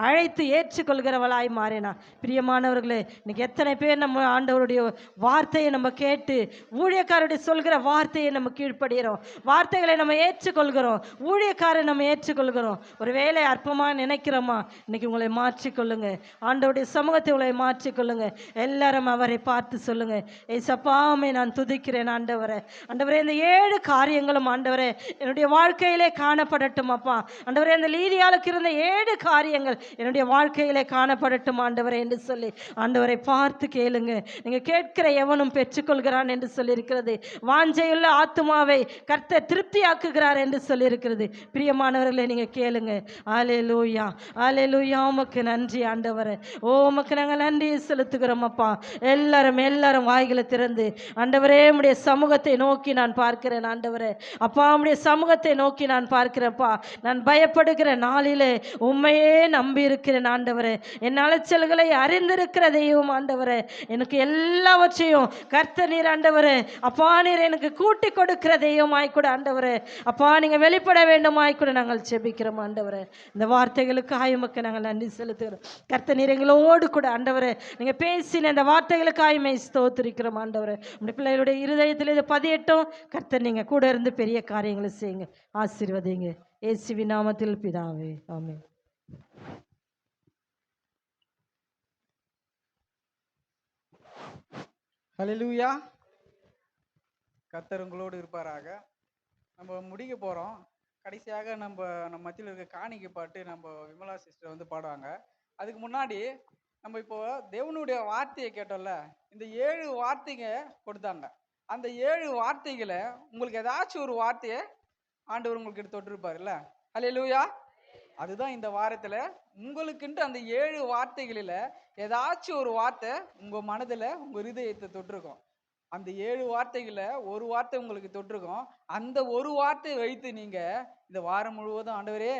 அழைத்து ஏற்றுக்கொள்கிறவளாய் மாறினாள். பிரியமானவர்களே, இன்னைக்கு எத்தனை பேர் நம்ம ஆண்டவருடைய வார்த்தையை நம்ம கேட்டு ஊழியக்காரருடைய சொல்கிற வார்த்தையை நம்ம கீழ்ப்படுகிறோம், வார்த்தைகளை நம்ம ஏற்றுக்கொள்கிறோம், ஊழியக்காரரை நம்ம ஏற்றுக்கொள்கிறோம். ஒரு வேலை அற்பமாக நினைக்கிறோமா? இன்னைக்கு உங்களை மாற்றிக்கொள்ளுங்க. ஆண்டவருடைய சமூகத்தை உங்களை மாற்றிக்கொள்ளுங்க. எல்லாரும் அவரை பார்த்து சொல்லுங்க, ஏசப்பாமை நான் துதிக்கிறேன் ஆண்டவரே. ஆண்டவரே, இந்த 7 காரியங்களும் ஆண்டவரே என்னுடைய வாழ்க்கையிலே காணப்படட்டும் அப்பா. ஆண்டவரே, இந்த லீதியாளுக்கு இருந்த 7 காரியங்கள் என்னுடைய வாழ்க்கையிலே காணப்படட்டும் ஆண்டவரே என்று சொல்லி ஆண்டவரை பார்த்து கேளுங்க. நீங்க கேட்கிற எவனும் பெற்றுக்கொள்கிறான் என்று சொல்லியிருக்கிறது. வாஞ்சையுள்ள ஆத்துமாவை கர்த்தர் திருப்தியாக்குகிறார் என்று சொல்லியிருக்கிறது. பிரியமானவர்களே, நீங்க கேளுங்க. அல்லேலூயா, அல்லேலூயா. உமக்கு நன்றி ஆண்டவரே. ஓ, உமக்கு நாங்கள் நன்றி செலுத்துகிறோம் அப்பா. எல்லாரும் வாய்களை திறந்து ஆண்டவரே உம்முடைய சமூகத்தை நோக்கி நான் பார்க்கிறேன் ஆண்டவரே. அப்பா, உம்முடைய சமூகத்தை நோக்கி நான் பார்க்கிறேன்ப்பா. நான் பயப்படுகிற நாளிலே உம்மையே நம்பி இருக்கிறேன் ஆண்டவரே. என் அலைச்சல்களை அறிந்திருக்கிற தெய்வம் ஆண்டவரே. எனக்கு எல்லாவற்றையும் கர்த்தர் நீர் ஆண்டவரே. அப்பா, நீர் எனக்கு கூட்டி கொடுக்கிற தெய்வமாய் கூட ஆண்டவரே. அப்பா, நீங்க வெளிப்பட வேண்டுமாய் கூட நாங்கள் செபிக்கிறோம் ஆண்டவரே. இந்த வார்த்தைகளுக்காக உமக்கு நாங்கள் நன்றி செலுத்துகிறோம். கர்த்தர் நீர் எங்களோடு கூட ஆண்டவரே நீங்க பேசின இந்த வார்த்தைகளுக்காக ஸ்தோத்திரிக்கிறோம் ஆண்டவரே. உடைய பிள்ளைகளுடைய இருதயத்தில் இது பதியட்டும். கர்த்தர் நீங்க கூட இருந்து பெரிய காரியங்களை செய்யுங்க, ஆசீர்வதிங்க. இயேசுவின் நாமத்தில் பிதாவே, ஆமென். ஹல்லேலூயா. கர்த்தர் உங்களோடு இருப்பாராக. நம்ம முடிக்க போகிறோம். கடைசியாக நம்ம மத்தியில் இருக்க காணிக்கை பாட்டு நம்ம விமலா சிஸ்டர் வந்து பாடுவாங்க. அதுக்கு முன்னாடி நம்ம இப்போ தேவனுடைய வார்த்தையை கேட்டோம்ல, இந்த 7 வார்த்தைங்க கொடுத்தாங்க. அந்த 7 வார்த்தைகளை உங்களுக்கு ஏதாச்சும் ஒரு வார்த்தையை ஆண்டவர் உங்களுக்கு எடுத்து தொட்டிருப்பாருல்ல. ஹல்லேலூயா. அதுதான் இந்த வாரத்தில் உங்களுக்குன்ட்டு அந்த 7 வார்த்தைகளில் ஏதாச்சும் ஒரு வார்த்தை உங்கள் மனதில் உங்கள் இருதயத்தை தொட்டிருக்கும். அந்த 7 வார்த்தைகளை ஒரு வார்த்தை உங்களுக்கு தொட்டிருக்கும். அந்த ஒரு வார்த்தையை வைத்து நீங்கள் இந்த வாரம் முழுவதும் ஆண்டவரே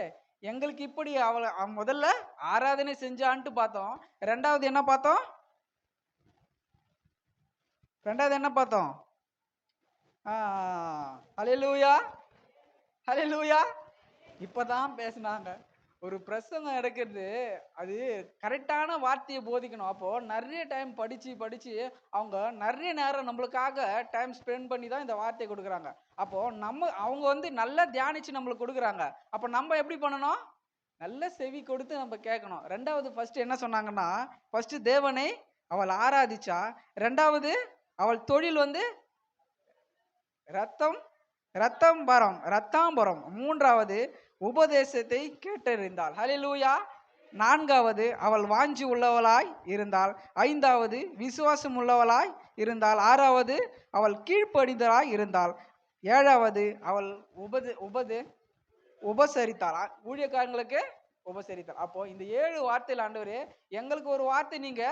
எங்களுக்கு இப்படி அவளை முதல்ல ஆராதனை செஞ்சான்ட்டு பார்த்தோம். ரெண்டாவது என்ன பார்த்தோம்? ஹல்லேலூயா, ஹல்லேலூயா. இப்பதான் பேசினாங்க. ஒரு பிரசங்கம் எடுக்கிறது அது கரெக்டான வார்த்தையை போதிக்கணும். அப்போ நிறைய டைம் படிச்சு அவங்க நிறைய நேரம் நம்மளுக்காக டைம் ஸ்பெண்ட் பண்ணி தான் இந்த வார்த்தையை கொடுக்குறாங்க. அப்போ அவங்க வந்து நல்லா தியானிச்சு நம்மளுக்கு கொடுக்குறாங்க. அப்போ நம்ம எப்படி பண்ணணும்? நல்ல செவி கொடுத்து நம்ம கேட்கணும். ரெண்டாவது ஃபர்ஸ்ட் என்ன சொன்னாங்கன்னா, ஃபர்ஸ்ட் தேவனை அவள் ஆராதிச்சா. ரெண்டாவது அவள் தொழில் வந்து ரத்தாம்பரம். மூன்றாவது உபதேசத்தை கேட்டறிந்தாள். ஹல்லேலூயா. நான்காவது அவள் வாஞ்சி உள்ளவளாய் இருந்தாள். ஐந்தாவது விசுவாசம் உள்ளவளாய் இருந்தாள். ஆறாவது அவள் கீழ்ப்படிந்தவளாய் இருந்தாள். ஏழாவது அவள் உபசரித்தாள். ஊழியக்காரங்களுக்கு உபசரித்தாள். அப்போ இந்த 7 வார்த்தையில் ஆண்டவரே எங்களுக்கு ஒரு வார்த்தை நீங்க